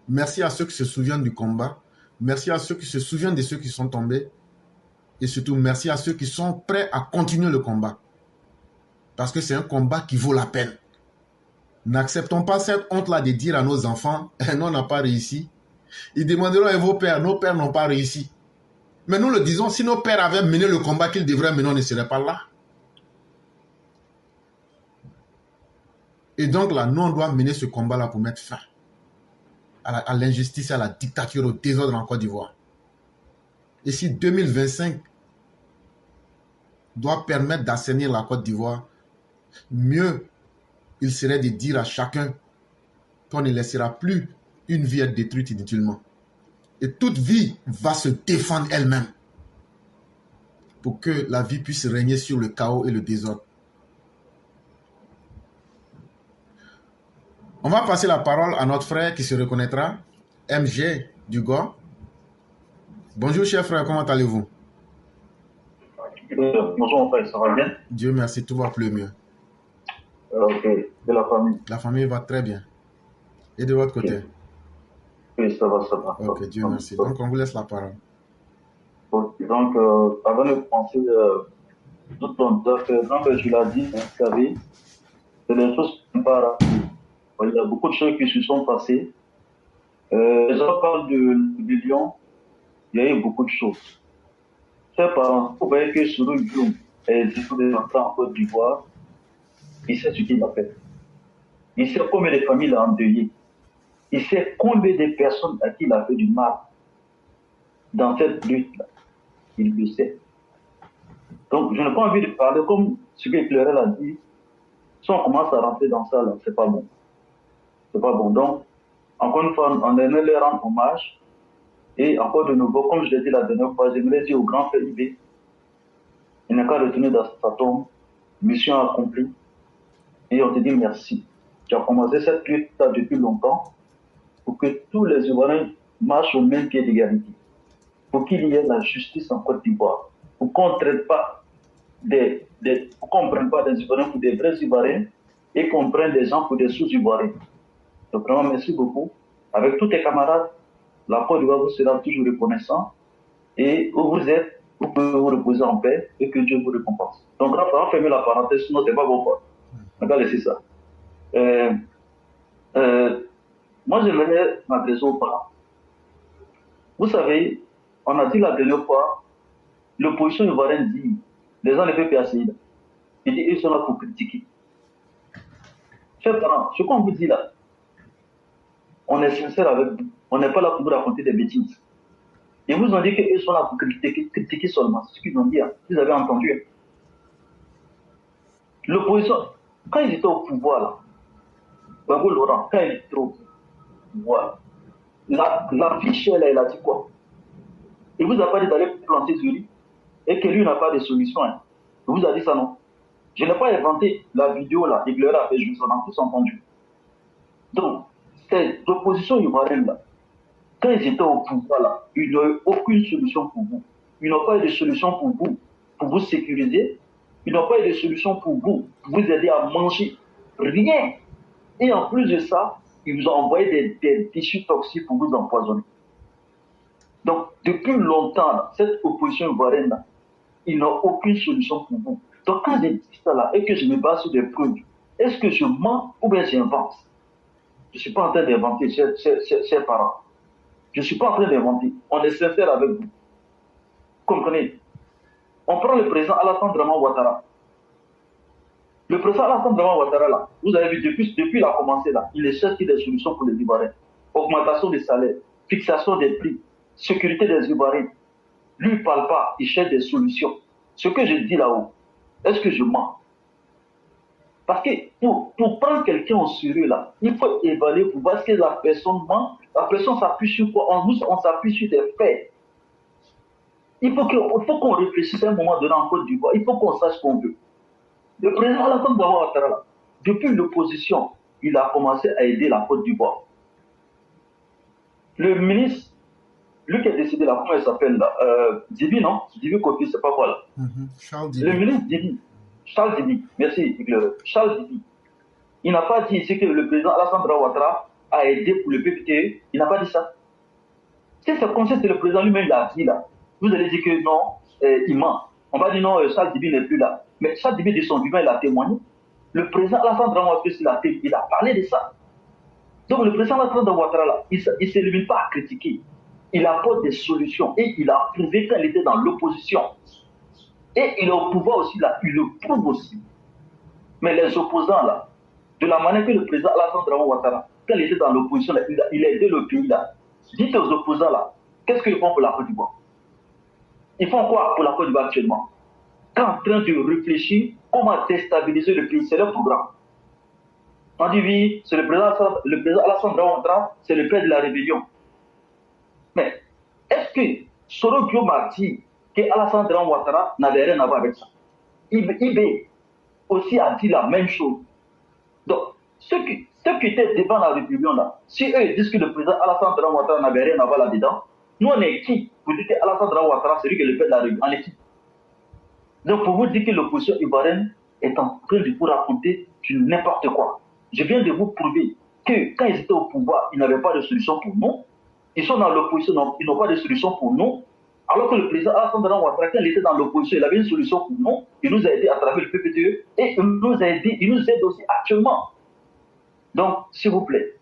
Merci à ceux qui se souviennent du combat. Merci à ceux qui se souviennent de ceux qui sont tombés. Et surtout, merci à ceux qui sont prêts à continuer le combat. Parce que c'est un combat qui vaut la peine. N'acceptons pas cette honte-là de dire à nos enfants, nous, on n'a pas réussi. Ils demanderont à vos pères, nos pères n'ont pas réussi. Mais nous le disons, si nos pères avaient mené le combat qu'ils devraient mener, on ne serait pas là. Et donc là, nous, on doit mener ce combat-là pour mettre fin à l'injustice, à la dictature, au désordre en Côte d'Ivoire. Et si 2025 doit permettre d'assainir la Côte d'Ivoire, mieux il serait de dire à chacun qu'on ne laissera plus une vie être détruite inutilement. Et toute vie va se défendre elle-même pour que la vie puisse régner sur le chaos et le désordre. On va passer la parole à notre frère qui se reconnaîtra, MG Dugor. Bonjour cher frère, comment allez-vous? Bonjour mon frère, ça va bien? Dieu merci, tout va plus mieux. Ok, de la famille? La famille va très bien. Et de votre côté? Oui, ça va, ça va. Ok, Dieu merci. Donc on vous laisse la parole. Okay. Donc, avant de commencer, tout le monde, comme tu l'as dit, vous savez, c'est des choses qui ne sont pas rapides. Il y a beaucoup de choses qui se sont passées. Les gens parlent de Lyon, il y a eu beaucoup de choses. Ses parents, vous voyez que Soulou Dioum est décidé d'entrer en Côte d'Ivoire, il sait ce qu'il a fait. Il sait combien de familles il a endeuillées. Il sait combien de personnes à qui il a fait du mal dans cette lutte-là. Il le sait. Donc, je n'ai pas envie de parler comme ce que Clérel a dit. Si on commence à rentrer dans ça, là, c'est pas bon. C'est pas bon. Donc, encore une fois, on aimerait leur rendre hommage. Et encore de nouveau, comme je l'ai dit la dernière fois, j'aimerais dire au grand PIB, il n'a qu'à retourner dans sa tombe, mission accomplie. Et on te dit merci. Tu as commencé cette lutte-là depuis longtemps pour que tous les Ivoiriens marchent au même pied d'égalité. Pour qu'il y ait la justice en Côte d'Ivoire. Pour qu'on ne traite pas pour qu'on ne prenne pas des Ivoiriens pour des vrais Ivoiriens et qu'on prenne des gens pour des sous-Ivoiriens. Donc vraiment, merci beaucoup. Avec tous tes camarades, la Côte d'Ivoire vous sera toujours reconnaissant. Et où vous êtes, vous pouvez vous reposer en paix et que Dieu vous récompense. Donc là, on va fermer la parenthèse, sinon c'est pas bon quoi. On va laisser ça. Moi, j'aimerais m'adresser aux parents. Vous savez, on a dit la dernière fois, l'opposition ivoirienne dit, les gens ne peuvent plus essayer. Il dit, ils sont là pour critiquer. Chers parents, ce qu'on vous dit là, on est sincère avec vous. On n'est pas là pour vous raconter des bêtises. Ils vous ont dit qu'ils sont là pour critiquer seulement. C'est ce qu'ils ont dit. Hein. Vous avez entendu. L'opposition, quand ils étaient au pouvoir, là, Gbagbo Laurent, quand il était au pouvoir, la fiche, là, il a dit quoi? Il vous a pas dit d'aller planter du riz et que lui n'a pas de solution. Hein. Il vous a dit ça, non? Je n'ai pas inventé la vidéo là, et Glera a fait jouer, on a tous entendu. Donc, cette opposition ivoirienne là, quand ils étaient au pouvoir là, ils n'ont eu aucune solution pour vous. Ils n'ont pas eu de solution pour vous sécuriser. Ils n'ont pas eu de solution pour vous aider à manger. Rien. Et en plus de ça, ils vous ont envoyé des tissus toxiques pour vous empoisonner. Donc, depuis longtemps, là, cette opposition ivoirienne là, ils n'ont aucune solution pour vous. Donc, quand je dis ça là, et que je me base sur des preuves, est-ce que je mens ou bien j'invente? Je ne suis pas en train d'inventer, chers parents. Je ne suis pas en train d'inventer. On est sincère avec vous. Comprenez? On prend le président Alassane Draman Ouattara. Le président Alassane Draman Ouattara, là, vous avez vu, depuis qu'il a commencé là, il cherche des solutions pour les Ivoiriens. augmentation des salaires, fixation des prix, sécurité des Ivoiriens. Lui, il parle pas, il cherche des solutions. Ce que je dis là-haut, est-ce que je mens? Parce que pour prendre quelqu'un au sérieux, là, il faut évaluer pour voir ce que la personne ment. La personne s'appuie sur quoi? On s'appuie sur des faits. Il faut qu'on réfléchisse à un moment donné en Côte d'Ivoire. Il faut qu'on sache ce qu'on veut. Le président Alassane Ouattara, depuis l'opposition, il a commencé à aider la Côte d'Ivoire. Le ministre, lui qui a décidé là, comment il s'appelle là, Dibi, non? Dibi Kofi, c'est pas quoi là. Charles Dibi. Le ministre Dibi, Charles Dibi, merci, Charles Dibi, il n'a pas dit ici que le président Alassane Ouattara a aidé pour le PPTE, il n'a pas dit ça. Si c'est comme ça, c'est le président lui-même qui l'a dit là. Vous allez dire que non, il ment. On va dire non, Charles Dibi n'est plus là. Mais Charles Dibi, de son vivant, il a témoigné. Le président Alassane Ouattara, il a parlé de ça. Donc le président Alassane Ouattara, là, il ne se limite pas à critiquer. Il apporte des solutions et il a prouvé qu'il était dans l'opposition. Et il est au pouvoir aussi là, il le prouve aussi. Mais les opposants là, de la manière que le président Alassane Ouattara, quand il était dans l'opposition, il a aidé le pays là. Dites aux opposants là, qu'est-ce qu'ils font pour la Côte d'Ivoire? Ils font quoi pour la Côte d'Ivoire actuellement? Quand en train de réfléchir comment déstabiliser le pays, c'est leur programme. On dit oui, c'est le président Alassane Ouattara, c'est le père de la rébellion. Mais est-ce que Soro Guillaume a dit que Alassane Ouattara n'avait rien à voir avec ça? IB aussi a dit la même chose. Donc, ceux qui étaient devant la rébellion là, si eux disent que le président Alassane Ouattara n'avait rien à voir là-dedans, nous on est qui pour dire que Alassane Ouattara c'est lui qui est le père de la rébellion? On est qui? Donc pour vous dire que l'opposition ivoirienne est en train de vous raconter du n'importe quoi. Je viens de vous prouver que quand ils étaient au pouvoir, ils n'avaient pas de solution pour nous. Ils sont dans l'opposition, ils n'ont pas de solution pour nous. Alors que le président Alassane Ouattara, quand il était dans l'opposition, il avait une solution pour nous. Il nous a aidés à travers le PPTE et il nous aide aussi actuellement. Donc, s'il vous plaît,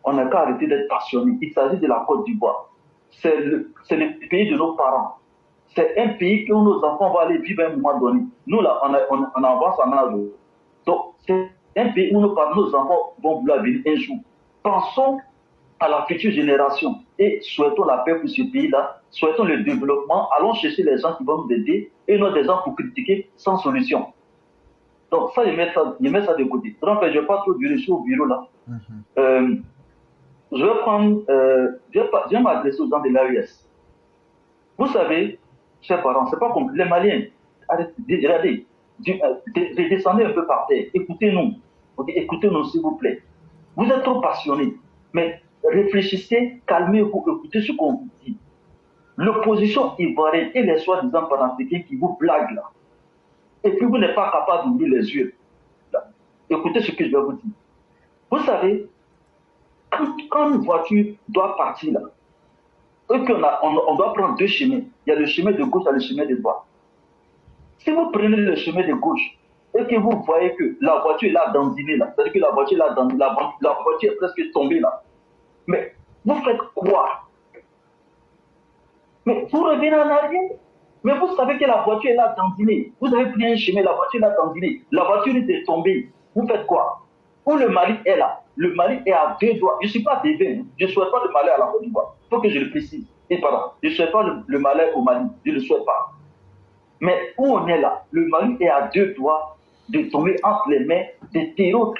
on n'a qu'à arrêter d'être passionnés. Il s'agit de la Côte d'Ivoire. C'est le pays de nos parents. C'est un pays où nos enfants vont aller vivre à un moment donné. Nous, là, on avance en âge. Donc, c'est un pays où nos enfants vont vouloir venir un jour. Pensons à la future génération et souhaitons la paix pour ce pays-là, souhaitons le développement, allons chercher les gens qui vont nous aider et non des gens pour critiquer sans solution. Donc ça, je mets ça de côté. Donc, je ne vais pas trop durer sur au bureau là. Je vais prendre, je vais m'adresser aux gens de l'AES. Vous savez, chers parents, c'est pas comme les Maliens. Regardez, descendez un peu par terre, écoutez-nous. Écoutez-nous s'il vous plaît. Vous êtes trop passionnés, mais réfléchissez, calmez-vous, écoutez ce qu'on vous dit. L'opposition ivoirienne et les soi-disant panafricains qui vous blaguent là, et puis vous n'êtes pas capable d'ouvrir les yeux. Là. Écoutez ce que je vais vous dire. Vous savez, quand une voiture doit partir là, et qu'on doit prendre deux chemins, il y a le chemin de gauche et le chemin de droite. Si vous prenez le chemin de gauche et que vous voyez que la voiture est là dandiné là, c'est-à-dire que la voiture est presque tombée là, mais vous faites quoi? Mais vous revenez en arrière. Mais vous savez que la voiture est là dandinée. Vous avez pris un chemin, la voiture est là dandinée. La voiture est tombée. Vous faites quoi? Où le Mali est là? Le Mali est à deux doigts. Je ne suis pas dévié. Je ne souhaite pas le malheur à la Côte d'Ivoire. Il faut que je le précise. Et pardon, je ne souhaite pas le malheur au Mali. Je ne le souhaite pas. Mais où on est là? Le Mali est à deux doigts de tomber entre les mains des terreaux.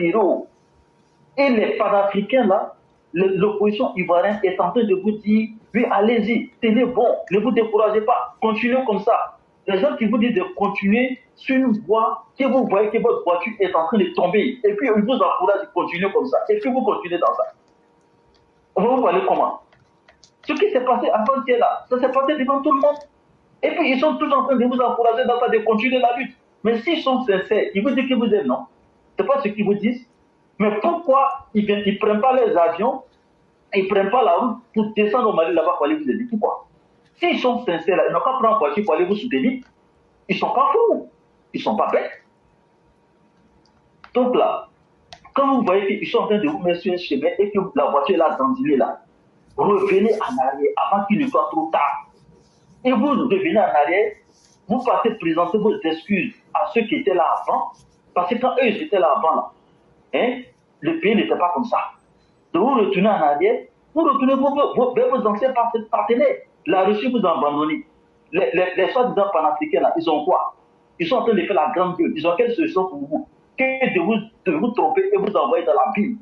Et les panafricains là, l'opposition ivoirienne est en train de vous dire, oui, allez-y, tenez bon, ne vous découragez pas, continuez comme ça. Les gens qui vous disent de continuer sur une voie, que vous voyez que votre voiture est en train de tomber, et puis ils vous encouragent de continuer comme ça, et puis vous continuez dans ça. On va vous parler comment? Ce qui s'est passé avant-hier là, ça s'est passé devant tout le monde. Et puis ils sont tous en train de vous encourager dans ça, de continuer la lutte. Mais s'ils sont sincères, ils vous disent qu'ils vous aiment, non? C'est pas ce qu'ils vous disent. Mais pourquoi ils ne prennent pas les avions, ils ne prennent pas la route pour descendre au Mali là-bas pour aller vous aider? Pourquoi? S'ils sont sincères, là, ils n'ont qu'à prendre en voiture pour aller vous soutenir. Ils ne sont pas fous. Ils ne sont pas bêtes. Donc là, quand vous voyez qu'ils sont en train de vous mettre sur un chemin et que la voiture est là, dandinée là, revenez en arrière avant qu'il ne soit trop tard. Et vous revenez en arrière, vous partez présenter vos excuses à ceux qui étaient là avant, parce que quand eux étaient là avant, là, hein, le pays n'était pas comme ça. Donc vous retournez en arrière Vous retournez vers vos anciens partenaires. La Russie vous a abandonné. Les soi-disant panafricains, là, ils ont quoi? Ils sont en train de faire la grande gueule. Ils ont quelle solution pour vous? Que de vous tromper et vous envoyer dans la Bible.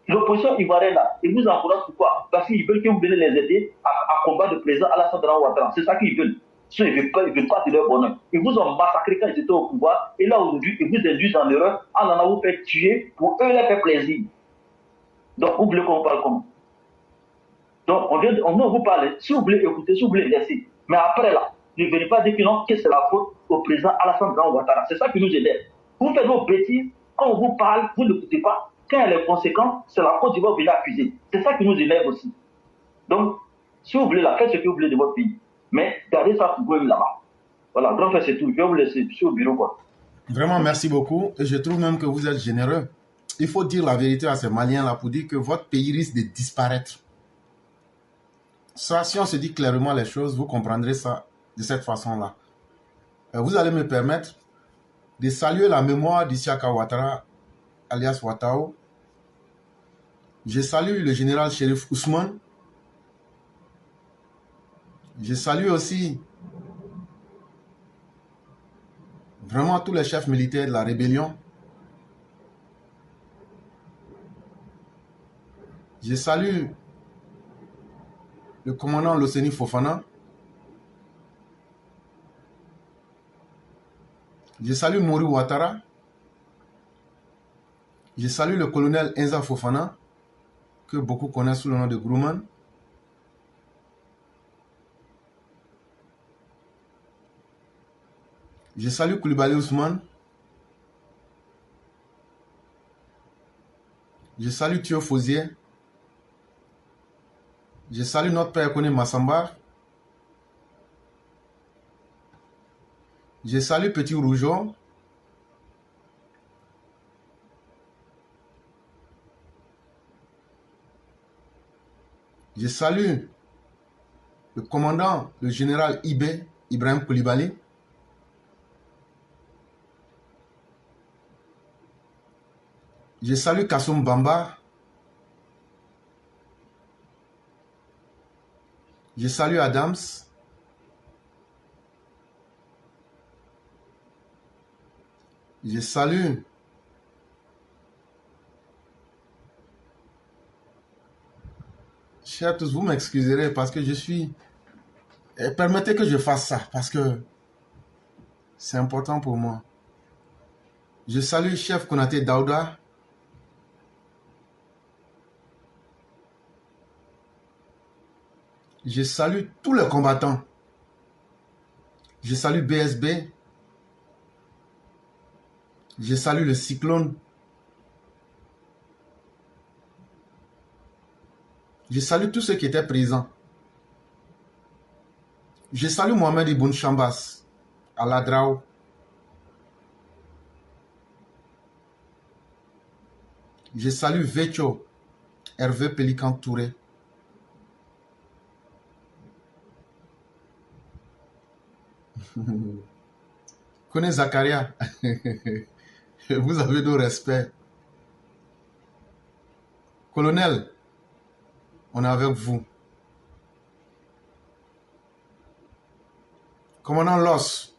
L'opposition ivoirienne, là, ils vous encouragent pourquoi? Parce qu'ils veulent que vous venez les aider à combattre le président Alassane Ouattara. C'est ça qu'ils veulent. Ils ne veulent pas de leur bonheur. Ils vous ont massacré quand ils étaient au pouvoir. Et là, aujourd'hui, ils vous induisent en erreur en allant vous faire tuer pour eux leur faire plaisir. Donc, vous voulez qu'on parle comment? Donc, on vient vous parler. Si vous voulez écouter, si vous voulez laisser. Mais après, là, ne venez pas dire que non, que c'est la faute au président Alassane Ouattara. C'est ça qui nous aide. Vous faites vos bêtises. Quand on vous parle, vous n'écoutez pas. Quand il y a les conséquences, c'est la Côte d'Ivoire qui vient accuser. C'est ça qui nous élève aussi. Donc, si vous voulez, là, faites ce que vous voulez de votre pays. Mais gardez ça pour vous là-bas. Voilà, grand frère, c'est tout. Je vais vous laisser. Je suis au bureau, quoi. Vraiment, merci beaucoup. Et je trouve même que vous êtes généreux. Il faut dire la vérité à ces Maliens-là pour dire que votre pays risque de disparaître. Ça, si on se dit clairement les choses, vous comprendrez ça de cette façon-là. Vous allez me permettre de saluer la mémoire d'Isiaka Ouattara, alias Ouattao. Je salue le général Chérif Ousmane. Je salue aussi vraiment tous les chefs militaires de la rébellion. Je salue le commandant Loseni Fofana. Je salue Mori Ouattara. Je salue le colonel Enza Fofana, que beaucoup connaissent sous le nom de Grumman. Je salue Koulibaly Ousmane. Je salue Thio Fosier. Je salue notre père Kone Massambar. Je salue Petit Rougeau. Je salue le commandant, le général Ibé, Ibrahim Koulibaly. Je salue Kassoum Bamba. Je salue Adams. Je salue chers tous, vous m'excuserez parce que je suis... Permettez que je fasse ça parce que c'est important pour moi. Je salue chef Konaté Daouda. Je salue tous les combattants. Je salue BSB. Je salue le Cyclone. Je salue tous ceux qui étaient présents. Je salue Mohamed Ibn Chambas, Aladrao. Je salue Vecho, Hervé Pélican Touré. Kone Zakaria, vous avez nos respects. Colonel, on est avec vous. Commandant Loss,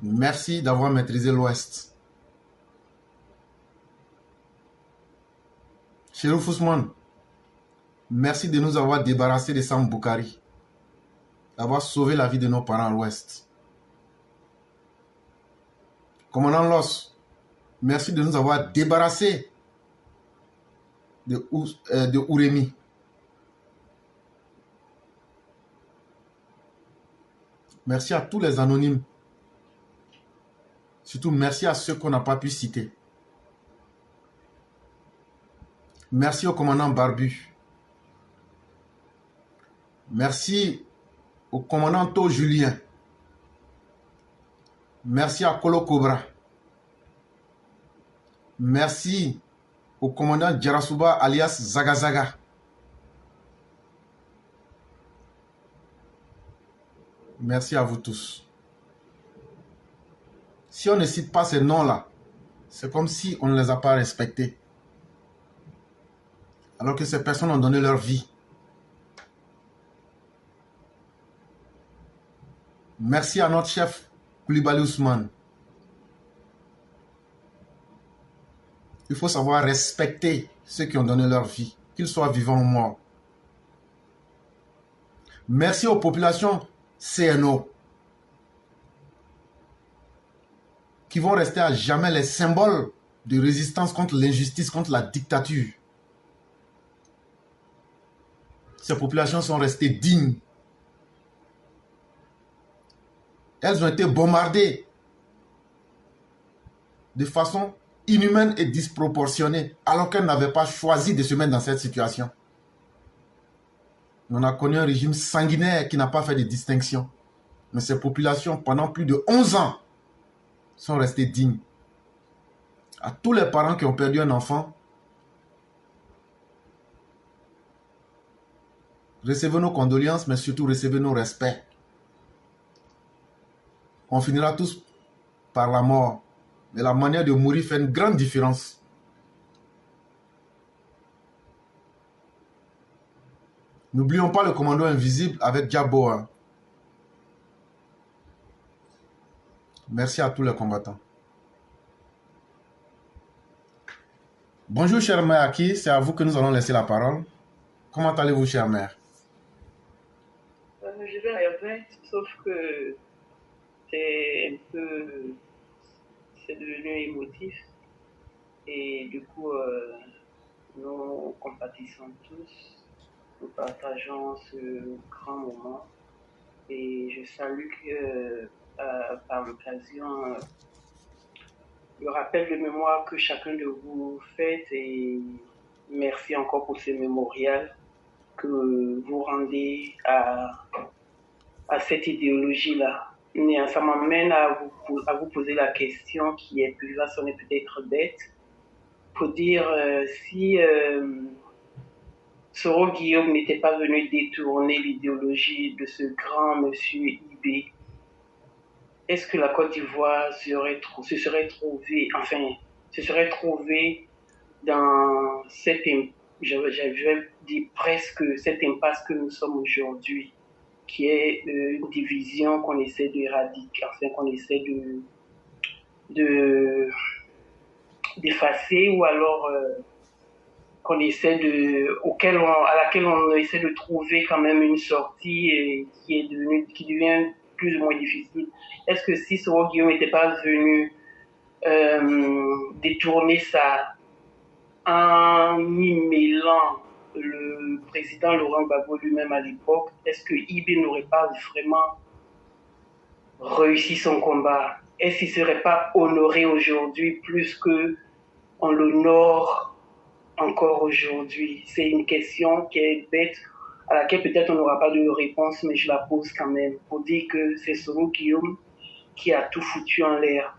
merci d'avoir maîtrisé l'Ouest. Chérif Ousmane, merci de nous avoir débarrassés de Sam Boukari, d'avoir sauvé la vie de nos parents à l'Ouest. Commandant Loss, merci de nous avoir débarrassés de Ouremi. Merci à tous les anonymes. Surtout merci à ceux qu'on n'a pas pu citer. Merci au commandant Barbu. Merci au commandant To Julien. Merci à Kolo Cobra. Merci au commandant Djarasuba alias Zagazaga. Merci à vous tous. Si on ne cite pas ces noms-là, c'est comme si on ne les a pas respectés. alors que ces personnes ont donné leur vie. Merci à notre chef, Koulibaly Ousmane. Il faut savoir respecter ceux qui ont donné leur vie, qu'ils soient vivants ou morts. Merci aux populations CNO qui vont rester à jamais les symboles de résistance contre l'injustice, contre la dictature. Ces populations sont restées dignes. Elles ont été bombardées de façon inhumaine et disproportionnée, alors qu'elles n'avaient pas choisi de se mettre dans cette situation. On a connu un régime sanguinaire qui n'a pas fait de distinction. Mais ces populations, pendant plus de 11 ans, sont restées dignes. À tous les parents qui ont perdu un enfant, recevez nos condoléances, mais surtout recevez nos respects. On finira tous par la mort. Mais la manière de mourir fait une grande différence. N'oublions pas le commando invisible avec Diabo. Merci à tous les combattants. Bonjour, chère mère Aki, c'est à vous que nous allons laisser la parole. Comment allez-vous, chère mère? Je vais bien, sauf que c'est devenu émotif. Et du coup, nous compatissons tous, nous partageons ce grand moment. Et je salue par l'occasion le rappel de mémoire que chacun de vous fait, et merci encore pour ce mémorial que vous rendez à cette idéologie-là. Mais ça m'amène à vous poser la question qui est plus vaste, on est peut-être bête, pour dire si Soro Guillaume n'était pas venu détourner l'idéologie de ce grand monsieur Ibé, est-ce que la Côte d'Ivoire se serait trouvée dans cette, je vais dire presque cette impasse que nous sommes aujourd'hui, qui est une division qu'on essaie d'éradiquer, qu'on essaie d'effacer, ou alors à laquelle on essaie de trouver quand même une sortie et qui devient plus ou moins difficile. Est-ce que si Soro Guillaume n'était pas venu détourner ça en y mêlant le président Laurent Gbagbo lui-même à l'époque, est-ce que Ibé n'aurait pas vraiment réussi son combat? Est-ce qu'il ne serait pas honoré aujourd'hui plus qu'on l'honore encore aujourd'hui? C'est une question qui est bête, à laquelle peut-être on n'aura pas de réponse, mais je la pose quand même, pour dire que c'est Soro Guillaume qui a tout foutu en l'air.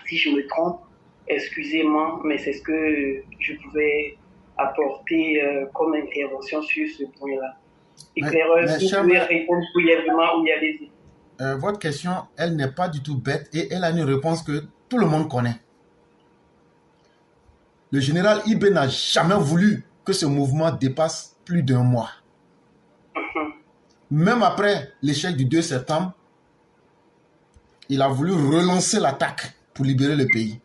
Si je me trompe, excusez-moi, mais c'est ce que je pouvais apporter comme intervention sur ce point-là. Éclaireur, vous pouvez répondre brièvement ou y allez-y. Votre question, elle n'est pas du tout bête et elle a une réponse que tout le monde connaît. Le général Ibé n'a jamais voulu que ce mouvement dépasse plus d'1 mois. Même après l'échec du 2 septembre, il a voulu relancer l'attaque pour libérer le pays.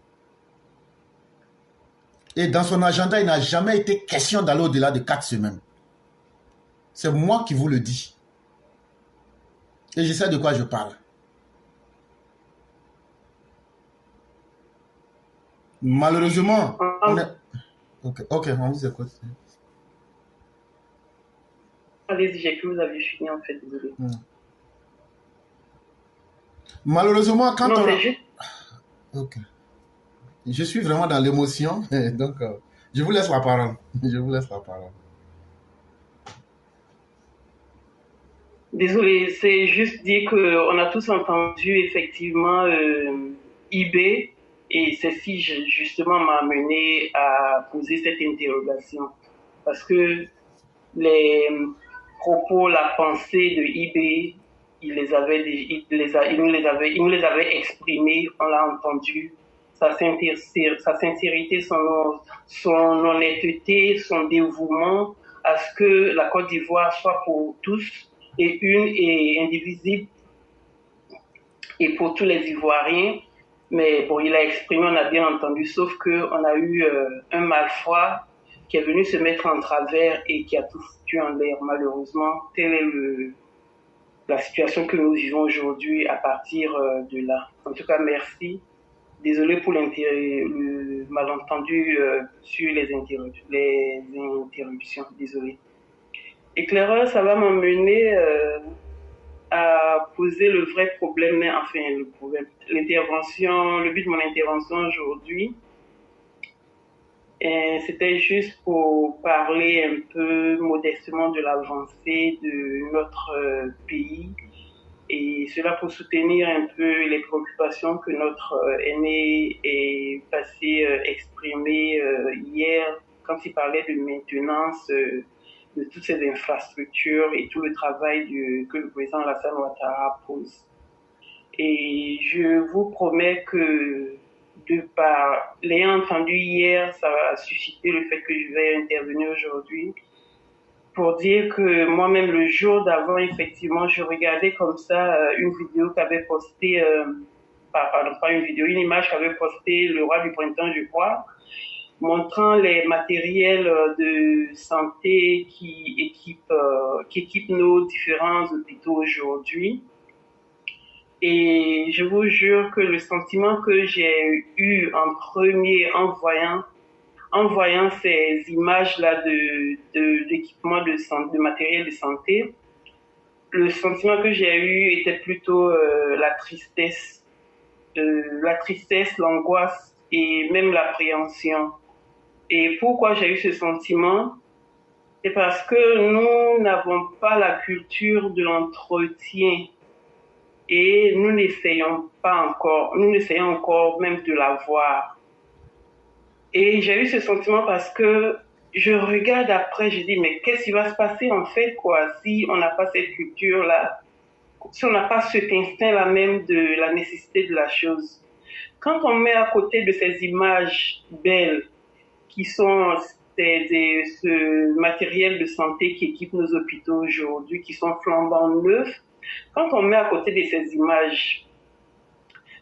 Et dans son agenda, il n'a jamais été question d'aller au-delà de 4 semaines. C'est moi qui vous le dis. Et je sais de quoi je parle. Malheureusement, on est... Ok, on vous écoute. Allez-y, j'ai cru que vous avez fini en fait, désolé. Malheureusement, quand non, on... Juste... Ok. Je suis vraiment dans l'émotion, donc je vous laisse la parole. Je vous laisse la parole. Désolé, c'est juste dire qu'on a tous entendu effectivement Ibé, et ceci justement m'a amené à poser cette interrogation. Parce que les propos, la pensée de Ibé, il nous les avait exprimés, on l'a entendu. sa sincérité, son honnêteté, son dévouement à ce que la Côte d'Ivoire soit pour tous et une et indivisible et pour tous les Ivoiriens. Mais bon, il a exprimé, on a bien entendu, sauf qu'on a eu un malfroid qui est venu se mettre en travers et qui a tout foutu en l'air, malheureusement. Telle est la situation que nous vivons aujourd'hui à partir de là. En tout cas, merci. Désolé pour le malentendu sur les interruptions. Désolé. Éclaireur, ça va m'emmener à poser le vrai problème, mais enfin, le but de mon intervention aujourd'hui, c'était juste pour parler un peu modestement de l'avancée de notre pays, et cela pour soutenir un peu les préoccupations que notre aîné est passé exprimer hier quand il parlait de maintenance de toutes ces infrastructures et tout le travail que le président Alassane Ouattara pose. Et je vous promets que de par l'ayant entendu hier, ça a suscité le fait que je vais intervenir aujourd'hui pour dire que moi-même le jour d'avant, effectivement, je regardais comme ça une vidéo qu'avait postée, une image qu'avait postée le roi du printemps, je crois, montrant les matériels de santé qui équipent nos différents hôpitaux aujourd'hui. Et je vous jure que le sentiment que j'ai eu en premier en voyant ces images-là de l'équipement de matériel de santé, le sentiment que j'ai eu était plutôt la tristesse, l'angoisse et même l'appréhension. Et pourquoi j'ai eu ce sentiment? C'est parce que nous n'avons pas la culture de l'entretien et nous n'essayons encore même de l'avoir. Et j'ai eu ce sentiment parce que je regarde après, je dis, mais qu'est-ce qui va se passer en fait, si on n'a pas cette culture-là, si on n'a pas cet instinct-là même de la nécessité de la chose. Quand on met à côté de ces images belles, qui sont ce matériel de santé qui équipe nos hôpitaux aujourd'hui, qui sont flambant neufs, quand on met à côté de ces images,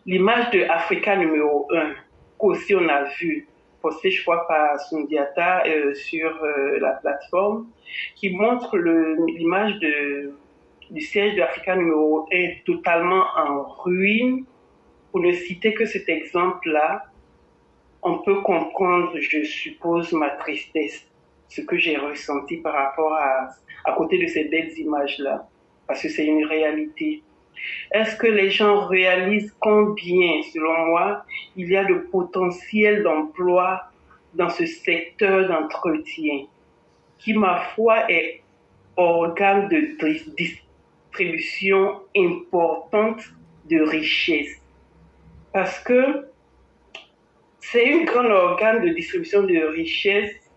l'image de Africa numéro 1, qu'aussi on a vu, postée, je crois, par Sundiata sur la plateforme, qui montre l'image du siège de Africa numéro 1 totalement en ruine. Pour ne citer que cet exemple-là, on peut comprendre, je suppose, ma tristesse, ce que j'ai ressenti par rapport à côté de ces belles images-là, parce que c'est une réalité. Est-ce que les gens réalisent combien, selon moi, il y a de potentiel d'emploi dans ce secteur d'entretien, qui, ma foi, est organe de distribution importante de richesses? Parce que c'est une grande organe de distribution de richesses,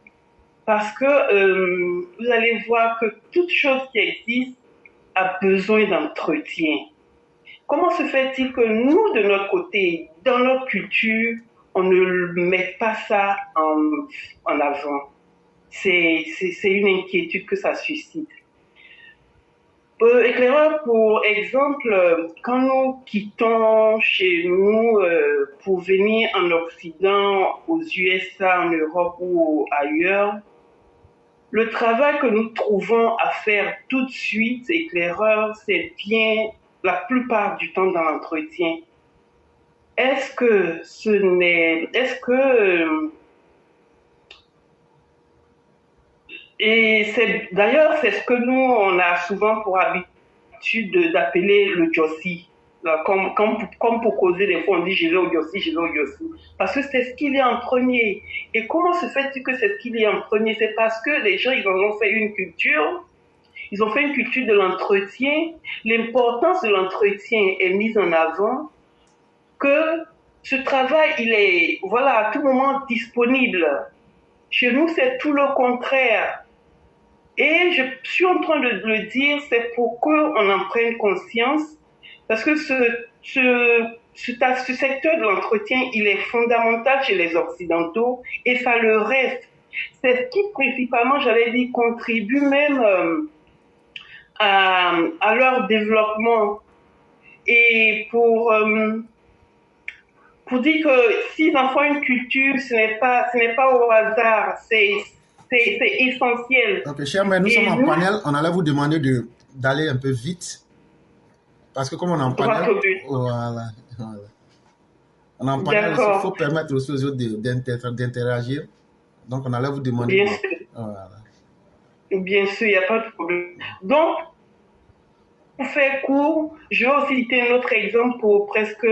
parce que vous allez voir que toute chose qui existe a besoin d'entretien. Comment se fait-il que nous, de notre côté, dans notre culture, on ne met pas ça en avant? C'est une inquiétude que ça suscite. Éclaireur, pour exemple, quand nous quittons chez nous pour venir en Occident, aux USA, en Europe ou ailleurs, le travail que nous trouvons à faire tout de suite, éclaireur, c'est bien la plupart du temps dans l'entretien. Et d'ailleurs, c'est ce que nous, on a souvent pour habitude d'appeler le Jossi. Comme pour causer des fois, on dit je vais au Jossi. Parce que c'est ce qu'il y a en premier. Et comment se fait-il que c'est ce qu'il y a en premier? C'est parce que les gens, ils en ont fait une culture. Ils ont fait une culture de l'entretien. L'importance de l'entretien est mise en avant. Que ce travail, il est, à tout moment disponible. Chez nous, c'est tout le contraire. Et je suis en train de le dire, c'est pour qu'on en prenne conscience, parce que ce ce secteur de l'entretien, il est fondamental chez les Occidentaux et ça le reste. C'est ce qui principalement, j'allais dire, contribue même à leur développement. Et pour dire que s'ils en font une culture, ce n'est pas au hasard, c'est essentiel. Ok, cher maire, nous sommes en panel. On allait vous demander d'aller un peu vite. Parce que comme on est en panel, voilà. On est en panel, il faut permettre aussi aux autres d'interagir. Donc, on allait vous demander. Bien sûr. Voilà. Bien sûr, il n'y a pas de problème. Donc, pour faire court, je vais aussi citer un autre exemple pour presque...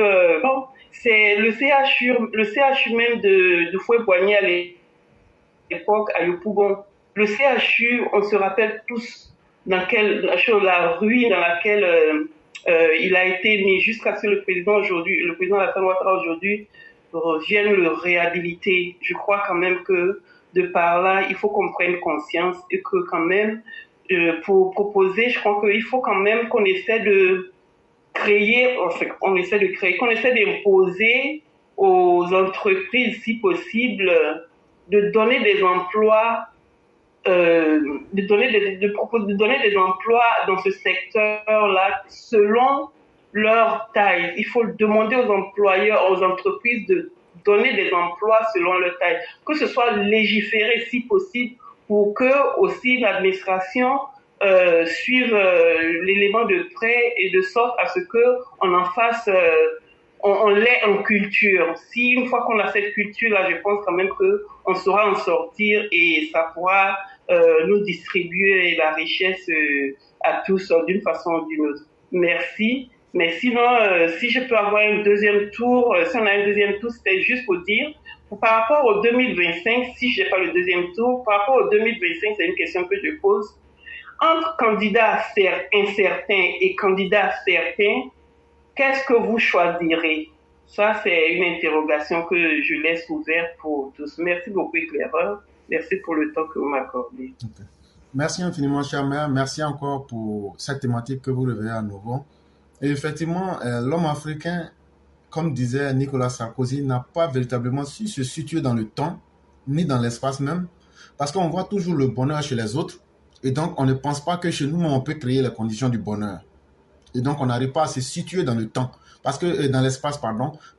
c'est le CHU même de Fouet-Boigny à l'époque, à Yopougon. Le CHU, on se rappelle tous la ruine dans laquelle il a été mis jusqu'à ce que le président Alassane Ouattara aujourd'hui vienne le réhabiliter. Je crois quand même que de par là, il faut qu'on prenne conscience et que quand même, pour proposer, je crois qu'il faut quand même qu'on essaie de créer, qu'on essaie d'imposer aux entreprises, si possible, de donner des emplois, de donner des emplois dans ce secteur-là selon leur taille. Il faut demander aux employeurs, aux entreprises de donner des emplois selon leur taille, que ce soit légiféré si possible pour que aussi l'administration suive l'élément de près et de sorte à ce que on en fasse, on l'ait en culture. Si une fois qu'on a cette culture-là, je pense quand même que on saura en sortir et ça pourra nous distribuer la richesse à tous d'une façon ou d'une autre. Merci. Mais sinon, si je peux avoir un deuxième tour, si on a un deuxième tour, c'était juste pour dire, par rapport au 2025, si je n'ai pas le deuxième tour, par rapport au 2025, c'est une question que je pose. Entre candidats incertains et candidats certains, qu'est-ce que vous choisirez? Ça, c'est une interrogation que je laisse ouverte pour tous. Merci beaucoup, éclaireur. Merci pour le temps que vous m'accordez. Okay. Merci infiniment, cher maire. Merci encore pour cette thématique que vous réveillez à nouveau. Et effectivement, l'homme africain, comme disait Nicolas Sarkozy, n'a pas véritablement su se situer dans le temps, ni dans l'espace même, parce qu'on voit toujours le bonheur chez les autres, et donc on ne pense pas que chez nous, on peut créer les conditions du bonheur. Et donc on n'arrive pas à se situer dans le temps, dans l'espace,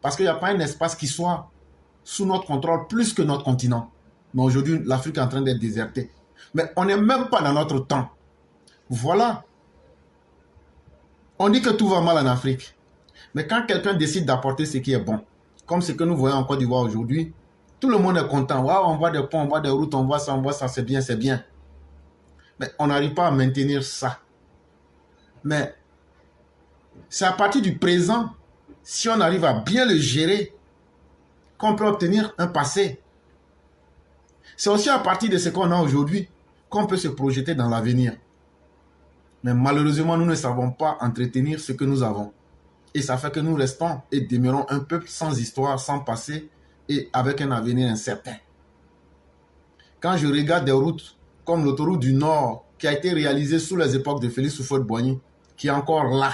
parce qu'il n'y a pas un espace qui soit sous notre contrôle plus que notre continent. Mais aujourd'hui, l'Afrique est en train d'être désertée. Mais on n'est même pas dans notre temps. Voilà. On dit que tout va mal en Afrique. Mais quand quelqu'un décide d'apporter ce qui est bon, comme ce que nous voyons en Côte d'Ivoire aujourd'hui, tout le monde est content. Wow, on voit des ponts, on voit des routes, on voit ça, c'est bien, c'est bien. Mais on n'arrive pas à maintenir ça. Mais c'est à partir du présent, si on arrive à bien le gérer, qu'on peut obtenir un passé. C'est aussi à partir de ce qu'on a aujourd'hui qu'on peut se projeter dans l'avenir. Mais malheureusement, nous ne savons pas entretenir ce que nous avons. Et ça fait que nous restons et demeurons un peuple sans histoire, sans passé et avec un avenir incertain. Quand je regarde des routes comme l'autoroute du Nord qui a été réalisée sous les époques de Félix Houphouët-Boigny, qui est encore là,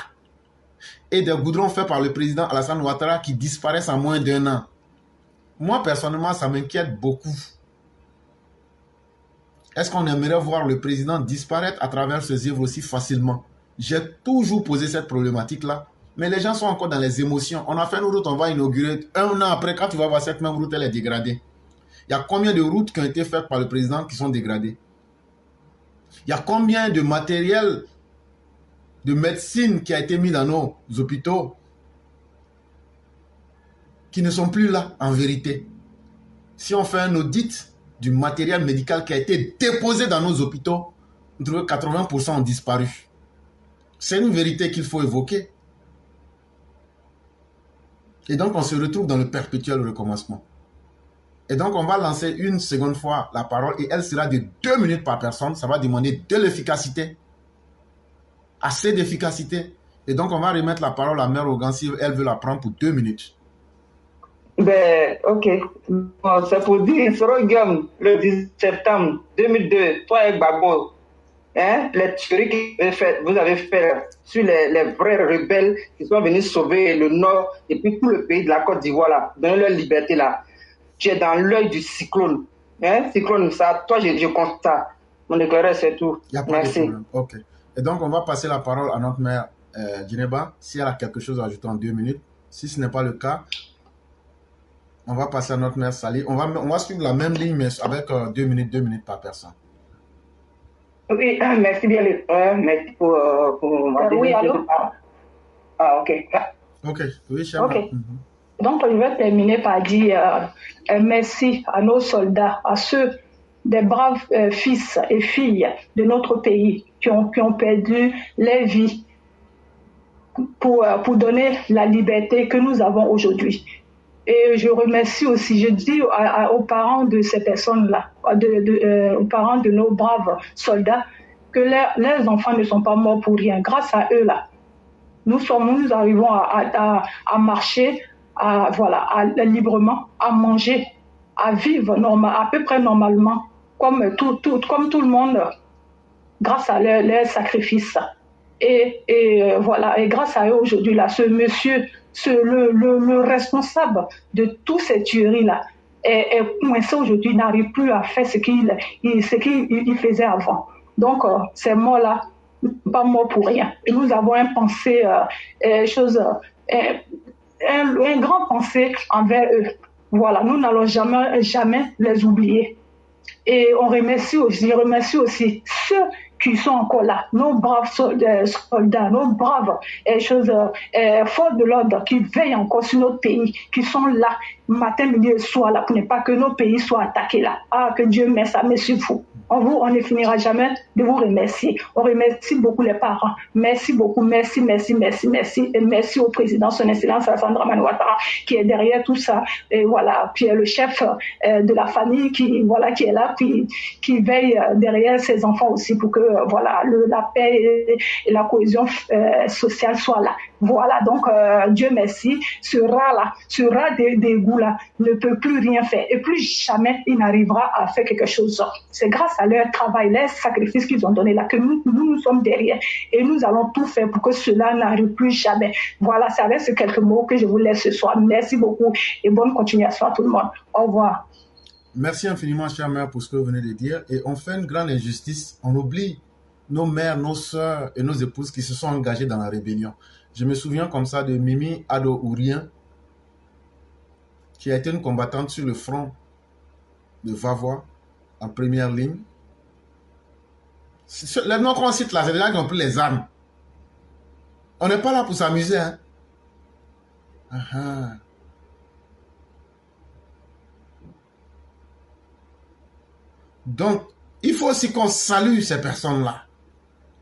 et des goudrons faits par le président Alassane Ouattara qui disparaissent en moins d'1 an, moi personnellement, ça m'inquiète beaucoup. Est-ce qu'on aimerait voir le président disparaître à travers ses œuvres aussi facilement? J'ai toujours posé cette problématique-là, mais les gens sont encore dans les émotions. On a fait une route, on va inaugurer. 1 an après, quand tu vas voir cette même route, elle est dégradée. Il y a combien de routes qui ont été faites par le président qui sont dégradées? Il y a combien de matériel de médecine qui a été mis dans nos hôpitaux qui ne sont plus là en vérité? Si on fait un audit du matériel médical qui a été déposé dans nos hôpitaux, on trouve que 80% ont disparu. C'est une vérité qu'il faut évoquer. Et donc, on se retrouve dans le perpétuel recommencement. Et donc, on va lancer une seconde fois la parole et elle sera de 2 minutes par personne. Ça va demander de l'efficacité, assez d'efficacité. Et donc, on va remettre la parole à Mère Ogan si elle veut la prendre pour 2 minutes. Ben, ok. Bon, c'est pour dire, Sorogam, le 10 septembre 2002, toi et Gbagbo, hein, les tueries que vous avez fait sur les vrais rebelles qui sont venus sauver le Nord et puis tout le pays de la Côte d'Ivoire, là, donner leur liberté là. Tu es dans l'œil du cyclone. Hein? Cyclone, ça, toi, je compte ça. Mon éclaireur, c'est tout. Il n'y a pas Merci. de problème. OK. Et donc, on va passer la parole à notre mère Djeneba, si elle a quelque chose à ajouter en 2 minutes. Si ce n'est pas le cas, on va passer à notre mère Sali. On va suivre la même ligne, mais avec 2 minutes par personne. Oui, merci bien. Merci pour oui, allô? Ah, ok. OK. Oui, Chama. Ok. Donc, je vais terminer par dire merci à nos soldats, à ceux des braves fils et filles de notre pays qui ont perdu leur vie pour donner la liberté que nous avons aujourd'hui. Et je remercie aussi, je dis aux parents de ces personnes-là, aux parents de nos braves soldats, que leurs enfants ne sont pas morts pour rien. Grâce à eux, là, nous arrivons à marcher, librement, à manger, à vivre à peu près normalement, comme tout le monde, grâce à leur sacrifice. Et voilà, et grâce à eux aujourd'hui, là, ce monsieur, le responsable de toutes ces tueries-là, est coincé aujourd'hui, n'arrive plus à faire ce qu'il faisait avant. Donc, ces morts-là, pas morts pour rien. Et nous avons un grand pensée envers eux. Voilà, nous n'allons jamais les oublier. Et je remercie aussi ceux qui sont encore là, nos braves soldats, nos braves forces de l'ordre qui veillent encore sur notre pays, qui sont là matin, midi et soir là pour ne pas que nos pays soient attaqués là. Ah, que Dieu met ça, merci vous. On ne finira jamais de vous remercier. On remercie beaucoup les parents. Merci beaucoup, merci. Et merci au président, son excellence Alassane Dramane Ouattara, qui est derrière tout ça. Et voilà, puis le chef de la famille qui est là, qui veille derrière ses enfants aussi pour que la paix et la cohésion sociale soient là. Voilà, donc Dieu merci, ce rat d'égout là ne peut plus rien faire et plus jamais il n'arrivera à faire quelque chose. C'est grâce à leur travail, leur sacrifice qu'ils ont donné là que nous sommes derrière et nous allons tout faire pour que cela n'arrive plus jamais. Voilà, c'est avec ces quelques mots que je vous laisse ce soir. Merci beaucoup et bonne continuation à tout le monde. Au revoir. Merci infiniment, chère mère, pour ce que vous venez de dire. Et on fait une grande injustice. On oublie nos mères, nos sœurs et nos épouses qui se sont engagées dans la rébellion. Je me souviens comme ça de Mimi Ado Ourien, qui a été une combattante sur le front de Vavois, en première ligne. Les noms qu'on cite là, c'est des gens qui ont pris les armes. On n'est pas là pour s'amuser, hein. Donc, il faut aussi qu'on salue ces personnes-là.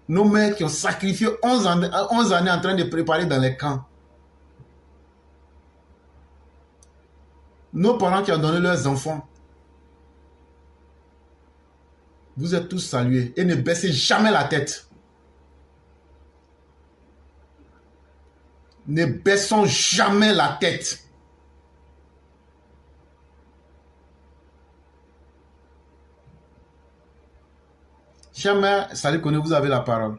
Nos mères qui ont sacrifié 11 années en train de préparer dans les camps. Nos parents qui ont donné leurs enfants. Vous êtes tous salués et ne baissez jamais la tête. Ne baissons jamais la tête. Chère mère, salut Koné, vous avez la parole.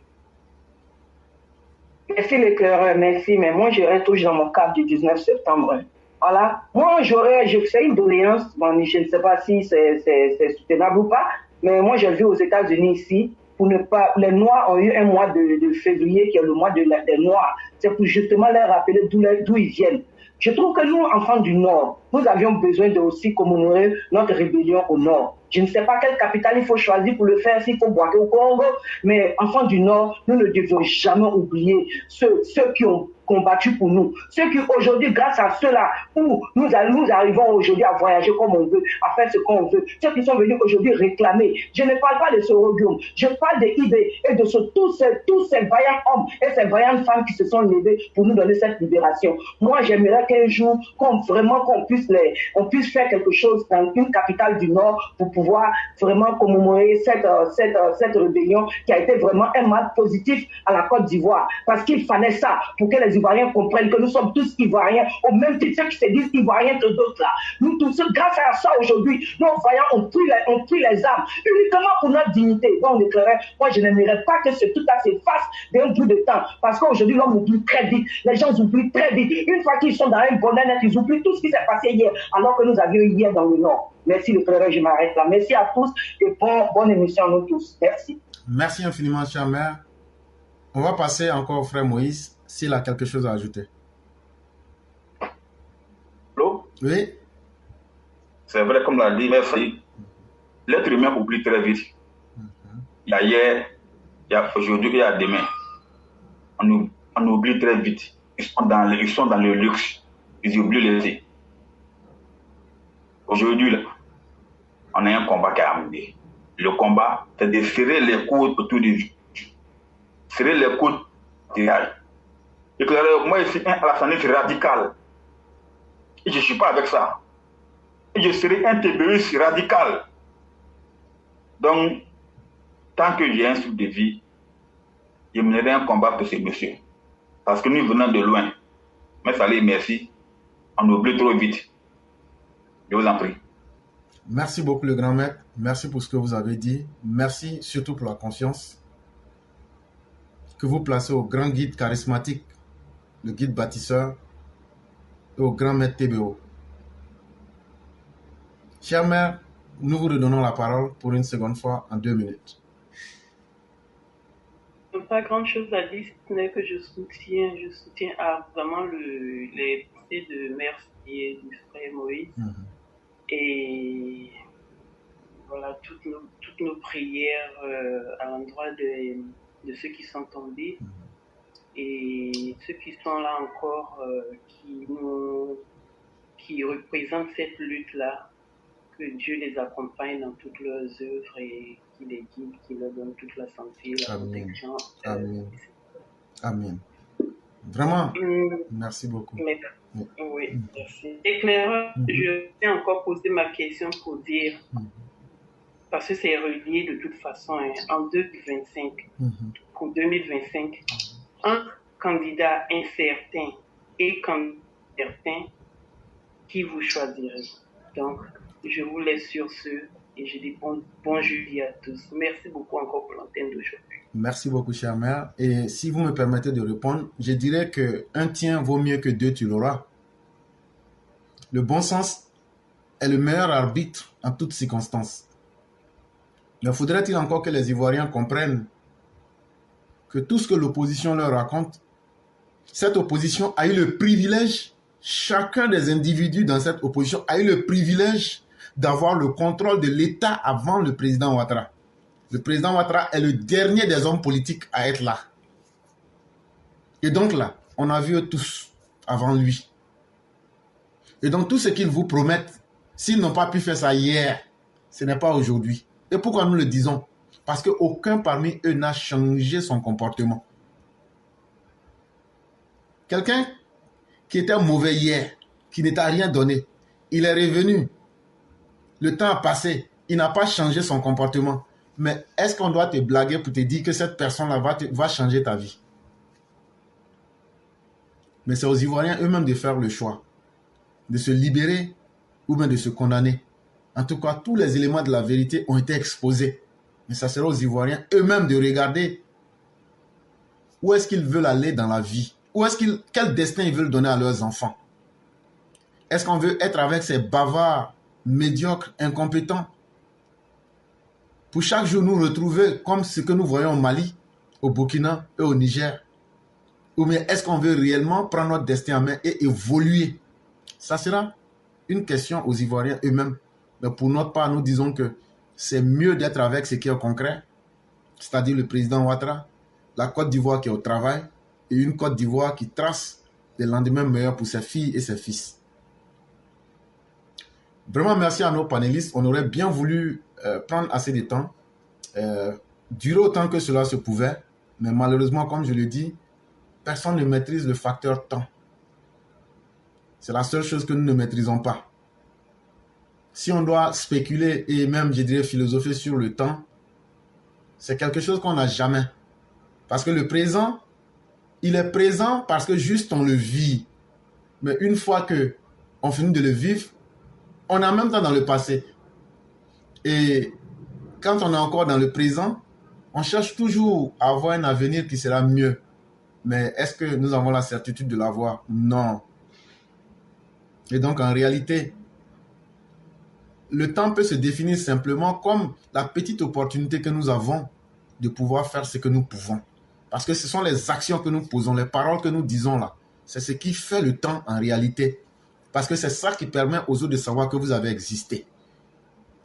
Merci l'éclaireur, merci, mais moi j'irai toujours dans mon cadre du 19 septembre. Voilà, moi je fais une doléance, bon, je ne sais pas si c'est soutenable ou pas, mais moi j'ai vu aux États-Unis ici, pour ne pas, les Noirs ont eu un mois de février qui est le mois des Noirs, c'est pour justement leur rappeler d'où ils viennent. Je trouve que nous, enfants du Nord, nous avions besoin de aussi commémorer notre rébellion au Nord. Je ne sais pas quelle capitale il faut choisir pour le faire, s'il faut Bouaké au Congo, mais enfants du Nord, nous ne devons jamais oublier ceux qui ont combattu pour nous. Ceux qui aujourd'hui, grâce à ceux-là, où nous arrivons aujourd'hui à voyager comme on veut, à faire ce qu'on veut. Ceux qui sont venus aujourd'hui réclamer. Je ne parle pas de ce Rodium, je parle de IB et de tous ces vaillants hommes et ces vaillantes femmes qui se sont levés pour nous donner cette libération. Moi, j'aimerais qu'un jour, qu'on puisse faire quelque chose dans une capitale du Nord pour pouvoir vraiment commémorer cette rébellion qui a été vraiment un mal positif à la Côte d'Ivoire. Parce qu'il fallait ça pour que les Ivoiriens comprennent que nous sommes tous Ivoiriens, au même titre ceux qui se disent Ivoiriens que d'autres là. Nous tous, grâce à ça aujourd'hui, nos voyants ont pris les armes uniquement pour notre dignité. Donc on déclarait, moi je n'aimerais pas que tout ça s'efface d'un bout de temps, parce qu'aujourd'hui l'homme oublie très vite, les gens oublient très vite. Une fois qu'ils sont dans un bonheur net, ils oublient tout ce qui s'est passé hier, alors que nous avions hier dans le Nord. Merci le frère, je m'arrête là. Merci à tous et bonne émission à nous tous. Merci. Merci infiniment, cher mère. On va passer encore au frère Moïse, s'il a quelque chose à ajouter. Allô? Oui. C'est vrai, comme l'a dit, l'être humain oublie très vite. Il y a hier, il y a aujourd'hui, il y a demain. On oublie très vite. Ils sont dans le luxe. Ils oublient l'été. Aujourd'hui, là, on a un combat qui a amené. Le combat, c'est de serrer les coudes autour du vie. Serrer les coudes du gars. Et que moi, je suis un Alassaniste radical. Et je ne suis pas avec ça. Et je serai un TBUS radical. Donc, tant que j'ai un souffle de vie, je mènerai un combat pour ces messieurs. Parce que nous venons de loin. Mais ça allait, merci. On oublie trop vite. Je vous en prie. Merci beaucoup, le grand maître. Merci pour ce que vous avez dit. Merci surtout pour la confiance que vous placez au grand guide charismatique, le guide bâtisseur, et au grand maître TBO. Chère mère, nous vous redonnons la parole pour une seconde fois en 2 minutes. Pas grand chose à dire, ce n'est que je soutiens ardemment les pensées de merci et du frère Moïse. Et voilà, toutes nos prières à l'endroit de ceux qui sont tombés et ceux qui sont là encore, qui représentent cette lutte-là, que Dieu les accompagne dans toutes leurs œuvres et qu'il les guide, qu'il leur donne toute la santé, la protection. Amen. Amen. Vraiment, merci beaucoup. Oui, merci. Éclaireur, je vais encore poser ma question pour dire, parce que c'est relié de toute façon, hein, en 2025, pour 2025, entre candidat incertain et candidat certain, qui vous choisirez? Donc, je vous laisse sur ce et je dis bon jeudi à tous. Merci beaucoup encore pour l'antenne d'aujourd'hui. Merci beaucoup, chère mère. Et si vous me permettez de répondre, je dirais que un tien vaut mieux que 2, tu l'auras. Le bon sens est le meilleur arbitre en toutes circonstances. Mais faudrait-il encore que les Ivoiriens comprennent que tout ce que l'opposition leur raconte, cette opposition a eu le privilège, chacun des individus dans cette opposition a eu le privilège d'avoir le contrôle de l'État avant le président Ouattara. Le président Ouattara est le dernier des hommes politiques à être là. Et donc là, on a vu eux tous avant lui. Et donc tout ce qu'ils vous promettent, s'ils n'ont pas pu faire ça hier, ce n'est pas aujourd'hui. Et pourquoi nous le disons? Parce qu'aucun parmi eux n'a changé son comportement. Quelqu'un qui était mauvais hier, qui ne t'a rien donné, il est revenu. Le temps a passé, il n'a pas changé son comportement. Mais est-ce qu'on doit te blaguer pour te dire que cette personne-là va changer ta vie? Mais c'est aux Ivoiriens eux-mêmes de faire le choix, de se libérer ou bien de se condamner. En tout cas, tous les éléments de la vérité ont été exposés. Mais ça sera aux Ivoiriens eux-mêmes de regarder où est-ce qu'ils veulent aller dans la vie. Quel destin ils veulent donner à leurs enfants. Est-ce qu'on veut être avec ces bavards, médiocres, incompétents? Pour chaque jour nous retrouver comme ce que nous voyons au Mali, au Burkina et au Niger? Ou bien est-ce qu'on veut réellement prendre notre destin en main et évoluer? Ça sera une question aux Ivoiriens eux-mêmes. Mais pour notre part, nous disons que c'est mieux d'être avec ce qui est concret, c'est-à-dire le président Ouattara, la Côte d'Ivoire qui est au travail, et une Côte d'Ivoire qui trace des lendemains meilleurs pour ses filles et ses fils. Vraiment merci à nos panélistes. On aurait bien voulu prendre assez de temps, durer autant que cela se pouvait, mais malheureusement, comme je le dis, personne ne maîtrise le facteur temps. C'est la seule chose que nous ne maîtrisons pas. Si on doit spéculer et même, je dirais, philosopher sur le temps, c'est quelque chose qu'on n'a jamais. Parce que le présent il est présent parce que juste on le vit. Mais une fois qu'on finit de le vivre, on est en même temps dans le passé. Et quand on est encore dans le présent, on cherche toujours à avoir un avenir qui sera mieux. Mais est-ce que nous avons la certitude de l'avoir? Non. Et donc, en réalité, le temps peut se définir simplement comme la petite opportunité que nous avons de pouvoir faire ce que nous pouvons. Parce que ce sont les actions que nous posons, les paroles que nous disons là. C'est ce qui fait le temps en réalité. Parce que c'est ça qui permet aux autres de savoir que vous avez existé.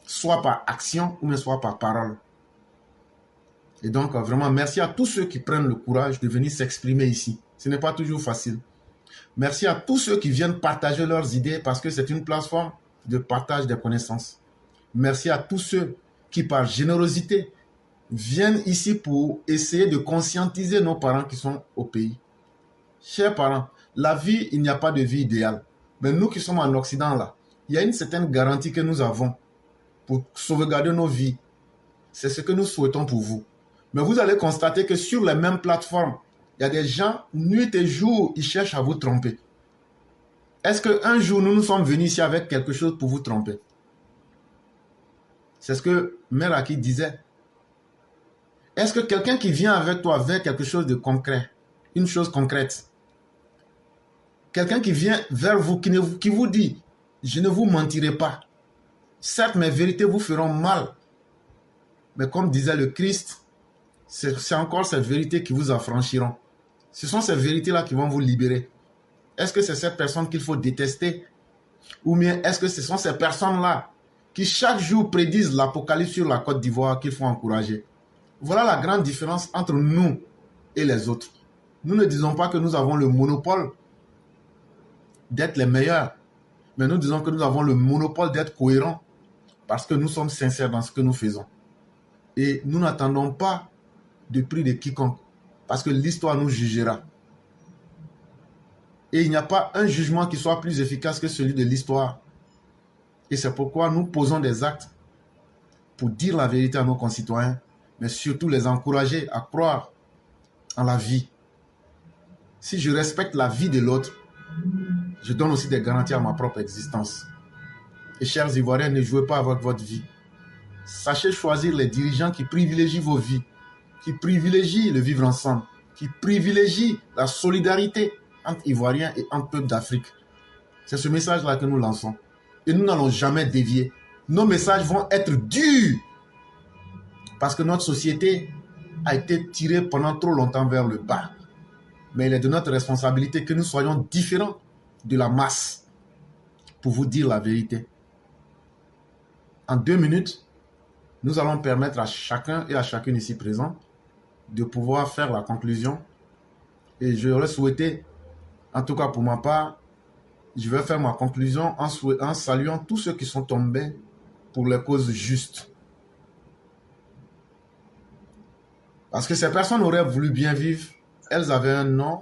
Soit par action ou soit par parole. Et donc, vraiment, merci à tous ceux qui prennent le courage de venir s'exprimer ici. Ce n'est pas toujours facile. Merci à tous ceux qui viennent partager leurs idées parce que c'est une plateforme de partage des connaissances. Merci à tous ceux qui, par générosité, viennent ici pour essayer de conscientiser nos parents qui sont au pays. Chers parents, la vie, il n'y a pas de vie idéale. Mais nous qui sommes en Occident, là, il y a une certaine garantie que nous avons pour sauvegarder nos vies. C'est ce que nous souhaitons pour vous. Mais vous allez constater que sur les mêmes plateformes, il y a des gens, nuit et jour, ils cherchent à vous tromper. Est-ce qu'un jour, nous sommes venus ici avec quelque chose pour vous tromper? C'est ce que Mère Aki disait. Est-ce que quelqu'un qui vient avec toi vers quelque chose de concret, une chose concrète, quelqu'un qui vient vers vous, qui vous dit, je ne vous mentirai pas. Certes, mes vérités vous feront mal. Mais comme disait le Christ, c'est encore ces vérités qui vous affranchiront. Ce sont ces vérités-là qui vont vous libérer. Est-ce que c'est cette personne qu'il faut détester? Ou bien est-ce que ce sont ces personnes-là qui chaque jour prédisent l'apocalypse sur la Côte d'Ivoire qu'il faut encourager? Voilà la grande différence entre nous et les autres. Nous ne disons pas que nous avons le monopole d'être les meilleurs, mais nous disons que nous avons le monopole d'être cohérents parce que nous sommes sincères dans ce que nous faisons. Et nous n'attendons pas de prix de quiconque parce que l'histoire nous jugera. Et il n'y a pas un jugement qui soit plus efficace que celui de l'histoire. Et c'est pourquoi nous posons des actes pour dire la vérité à nos concitoyens, mais surtout les encourager à croire en la vie. Si je respecte la vie de l'autre, je donne aussi des garanties à ma propre existence. Et chers Ivoiriens, ne jouez pas avec votre vie. Sachez choisir les dirigeants qui privilégient vos vies, qui privilégient le vivre ensemble, qui privilégient la solidarité entre Ivoiriens et entre peuples d'Afrique. C'est ce message-là que nous lançons. Et nous n'allons jamais dévier. Nos messages vont être durs parce que notre société a été tirée pendant trop longtemps vers le bas. Mais il est de notre responsabilité que nous soyons différents de la masse pour vous dire la vérité. En 2 minutes, nous allons permettre à chacun et à chacune ici présent de pouvoir faire la conclusion. Et je j'aurais souhaité, en tout cas pour ma part, je vais faire ma conclusion en saluant tous ceux qui sont tombés pour les causes justes. Parce que ces personnes auraient voulu bien vivre. Elles avaient un nom,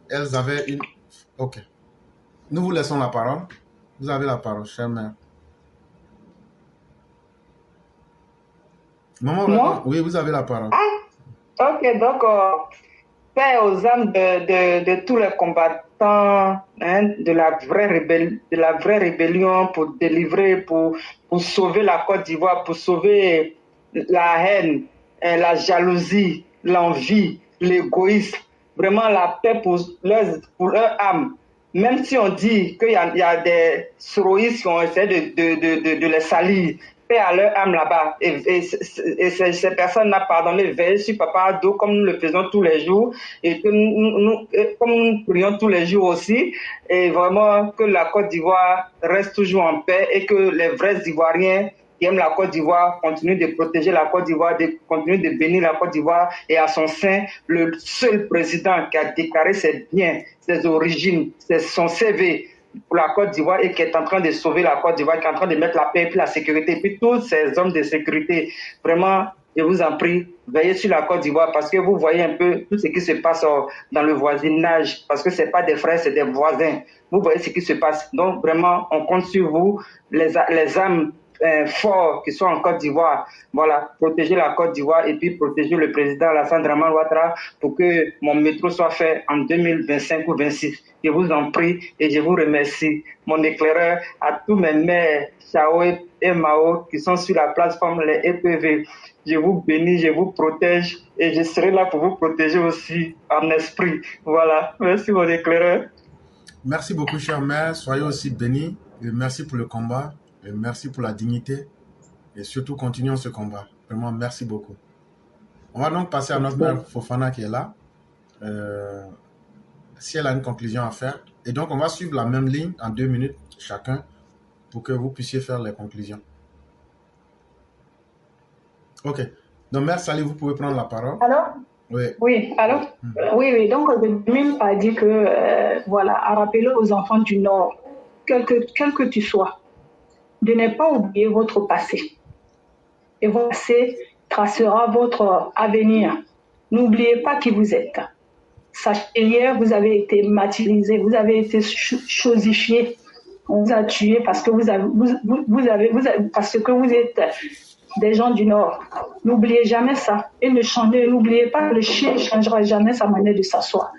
elles avaient une... Ok. Nous vous laissons la parole. Vous avez la parole, chère mère. Maman, Moi? oui, vous avez la parole. Ah, ok, donc, paix aux âmes de tous les combattants, hein, de la vraie rébellion pour délivrer, pour sauver la Côte d'Ivoire, pour sauver la haine, la jalousie, l'envie, l'égoïsme. Vraiment la paix pour leur âme. Même si on dit qu'il y a des souroïstes qui ont essayé de les salir, paix à leur âme là-bas. Et ces personnes-là, pardonnez, veillez sur Papa Ado comme nous le faisons tous les jours et que comme nous prions tous les jours aussi. Et vraiment que la Côte d'Ivoire reste toujours en paix et que les vrais Ivoiriens qui aiment la Côte d'Ivoire continuent de protéger la Côte d'Ivoire, continuent de bénir la Côte d'Ivoire et à son sein, le seul président qui a déclaré ses biens, ses origines, son CV pour la Côte d'Ivoire et qui est en train de sauver la Côte d'Ivoire, qui est en train de mettre la paix et puis la sécurité. Et puis tous ces hommes de sécurité, vraiment, je vous en prie, veillez sur la Côte d'Ivoire parce que vous voyez un peu tout ce qui se passe dans le voisinage, parce que ce n'est pas des frères, c'est des voisins. Vous voyez ce qui se passe. Donc vraiment, on compte sur vous, les âmes forts qui sont en Côte d'Ivoire. Voilà, protéger la Côte d'Ivoire et puis protéger le président Alassane Dramane Ouattara pour que mon métro soit fait en 2025 ou 2026. Je vous en prie et je vous remercie. Mon éclaireur, à tous mes maires, Chao et Mao, qui sont sur la plateforme, les EPV. Je vous bénis, je vous protège et je serai là pour vous protéger aussi en esprit. Voilà, merci mon éclaireur. Merci beaucoup, cher maire. Soyez aussi bénis. Et merci pour le combat. Et merci pour la dignité. Et surtout, continuons ce combat. Vraiment, merci beaucoup. On va donc passer à notre mère Fofana qui est là. Si elle a une conclusion à faire. Et donc, on va suivre la même ligne en 2 minutes chacun pour que vous puissiez faire les conclusions. Ok. Donc, mère Sali, vous pouvez prendre la parole. Alors, oui, alors, oui, donc Jamil a dit que, voilà, à rappeler aux enfants du Nord, quel que tu sois, de ne pas oublier votre passé. Et votre passé tracera votre avenir. N'oubliez pas qui vous êtes. Sachez hier, vous avez été martyrisé, vous avez été chosifié. On vous a tué parce que parce que vous êtes des gens du Nord. N'oubliez jamais ça. Et n'oubliez pas, le chien ne changera jamais sa manière de s'asseoir.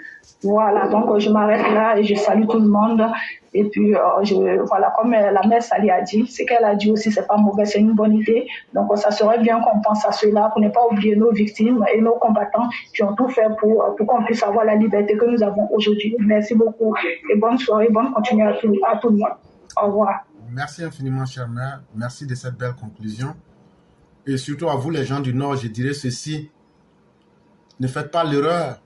Voilà, donc je m'arrête là et je salue tout le monde. Et puis, voilà, comme la mère Sali a dit, ce qu'elle a dit aussi, c'est pas mauvais, c'est une bonne idée. Donc, ça serait bien qu'on pense à cela pour ne pas oublier nos victimes et nos combattants qui ont tout fait pour qu'on puisse avoir la liberté que nous avons aujourd'hui. Merci beaucoup et bonne soirée, bonne continuation à tout le monde. Au revoir. Merci infiniment, chère mère. Merci de cette belle conclusion. Et surtout à vous, les gens du Nord, je dirais ceci. Ne faites pas l'erreur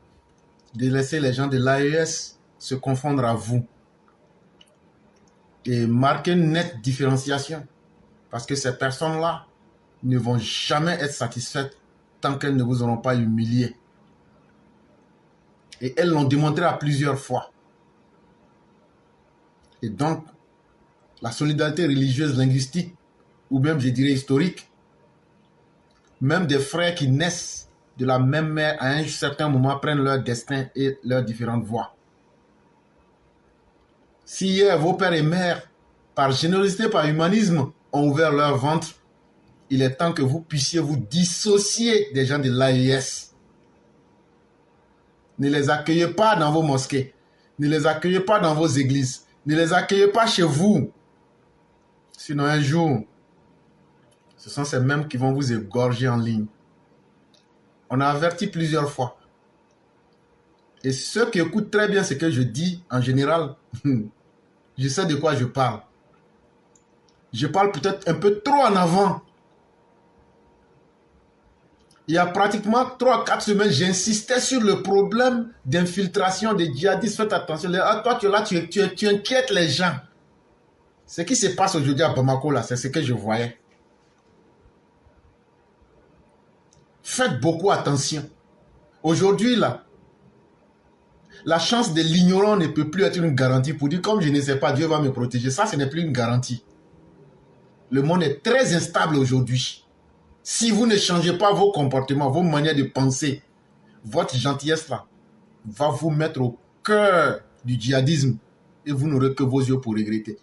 de laisser les gens de l'AES se confondre à vous. Et marquer une nette différenciation. Parce que ces personnes-là ne vont jamais être satisfaites tant qu'elles ne vous auront pas humilié. Et elles l'ont démontré à plusieurs fois. Et donc, la solidarité religieuse, linguistique, ou même, je dirais, historique, même des frères qui naissent de la même mère à un certain moment prennent leur destin et leurs différentes voies. Si hier vos pères et mères, par générosité, par humanisme, ont ouvert leur ventre, il est temps que vous puissiez vous dissocier des gens de l'AES. Ne les accueillez pas dans vos mosquées. Ne les accueillez pas dans vos églises. Ne les accueillez pas chez vous. Sinon un jour, ce sont ces mêmes qui vont vous égorger en ligne. On a averti plusieurs fois. Et ceux qui écoutent très bien ce que je dis, en général, je sais de quoi je parle. Je parle peut-être un peu trop en avant. Il y a pratiquement 3-4 semaines, j'insistais sur le problème d'infiltration des djihadistes. Faites attention. Toi, tu es là, tu inquiètes les gens. Ce qui se passe aujourd'hui à Bamako, là, c'est ce que je voyais. Faites beaucoup attention. Aujourd'hui, là, la chance de l'ignorant ne peut plus être une garantie pour dire comme je ne sais pas, Dieu va me protéger. Ça, ce n'est plus une garantie. Le monde est très instable aujourd'hui. Si vous ne changez pas vos comportements, vos manières de penser, votre gentillesse là va vous mettre au cœur du djihadisme et vous n'aurez que vos yeux pour regretter.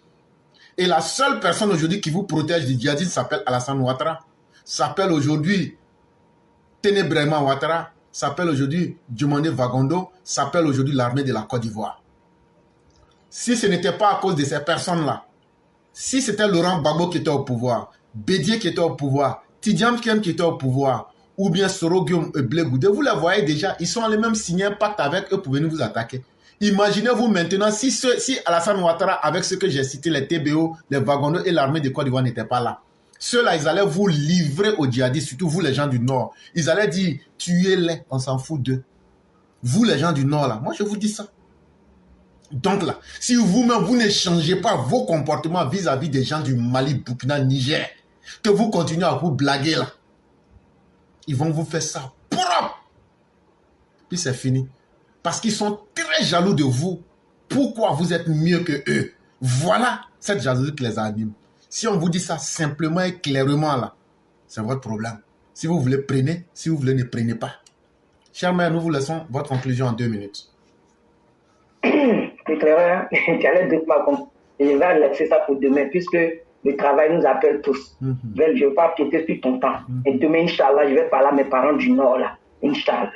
Et la seule personne aujourd'hui qui vous protège du djihadisme s'appelle Alassane Ouattara, s'appelle aujourd'hui Ténébrement Ouattara, s'appelle aujourd'hui Djomandé Vagondo, s'appelle aujourd'hui l'armée de la Côte d'Ivoire. Si ce n'était pas à cause de ces personnes-là, si c'était Laurent Gbagbo qui était au pouvoir, Bédié qui était au pouvoir, Tidjam Kien qui était au pouvoir, ou bien Soro Guillaume et Blé Goudé, vous les voyez déjà, ils sont allés même signer un pacte avec eux pour venir vous attaquer. Imaginez-vous maintenant si Alassane Ouattara, avec ce que j'ai cité, les TBO, les Vagondo et l'armée de Côte d'Ivoire n'étaient pas là. Ceux-là, ils allaient vous livrer aux djihadistes, surtout vous les gens du Nord. Ils allaient dire, tuez-les, on s'en fout d'eux. Vous les gens du Nord, là, moi je vous dis ça. Donc là, si vous-même, vous ne changez pas vos comportements vis-à-vis des gens du Mali, Burkina, Niger, que vous continuez à vous blaguer là, ils vont vous faire ça propre. Puis c'est fini. Parce qu'ils sont très jaloux de vous. Pourquoi vous êtes mieux que eux? Voilà cette jalousie qui les anime. Si on vous dit ça simplement et clairement là, c'est votre problème. Si vous voulez, prenez. Si vous voulez, ne prenez pas. Chère mère, nous vous laissons votre conclusion en 2 minutes. Éclaireur, tu allais dire pas comme. Je vais laisser ça pour demain, puisque Le travail nous appelle tous. Je ne vais pas piéter sur ton temps. Et demain, Inch'Allah, je vais parler à mes parents du Nord, là. Inch'Allah.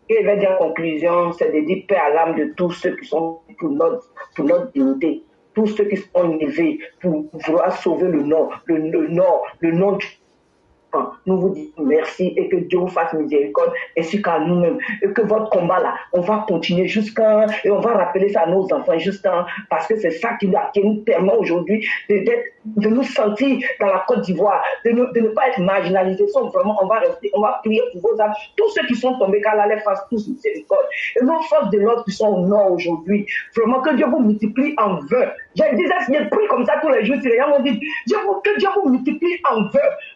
Et je vais dire en conclusion, c'est de dire paix à l'âme de tous ceux qui sont pour notre dignité. Tous ceux qui sont élevés pour vouloir sauver le Nord du nous vous disons merci et que Dieu vous fasse miséricorde ainsi qu'à nous-mêmes et que votre combat là, on va continuer et on va rappeler ça à nos enfants parce que c'est ça qui nous permet aujourd'hui de nous sentir dans la Côte d'Ivoire, de ne pas être marginalisés. Vraiment, on va prier pour vos âmes, tous ceux qui sont tombés, qu'Allah les fasse tous miséricorde. Et nos forces de l'ordre qui sont au nord aujourd'hui, vraiment que Dieu vous multiplie en 20. Je prie comme ça tous les jours, les gens vont dire que Dieu vous multiplie en 20.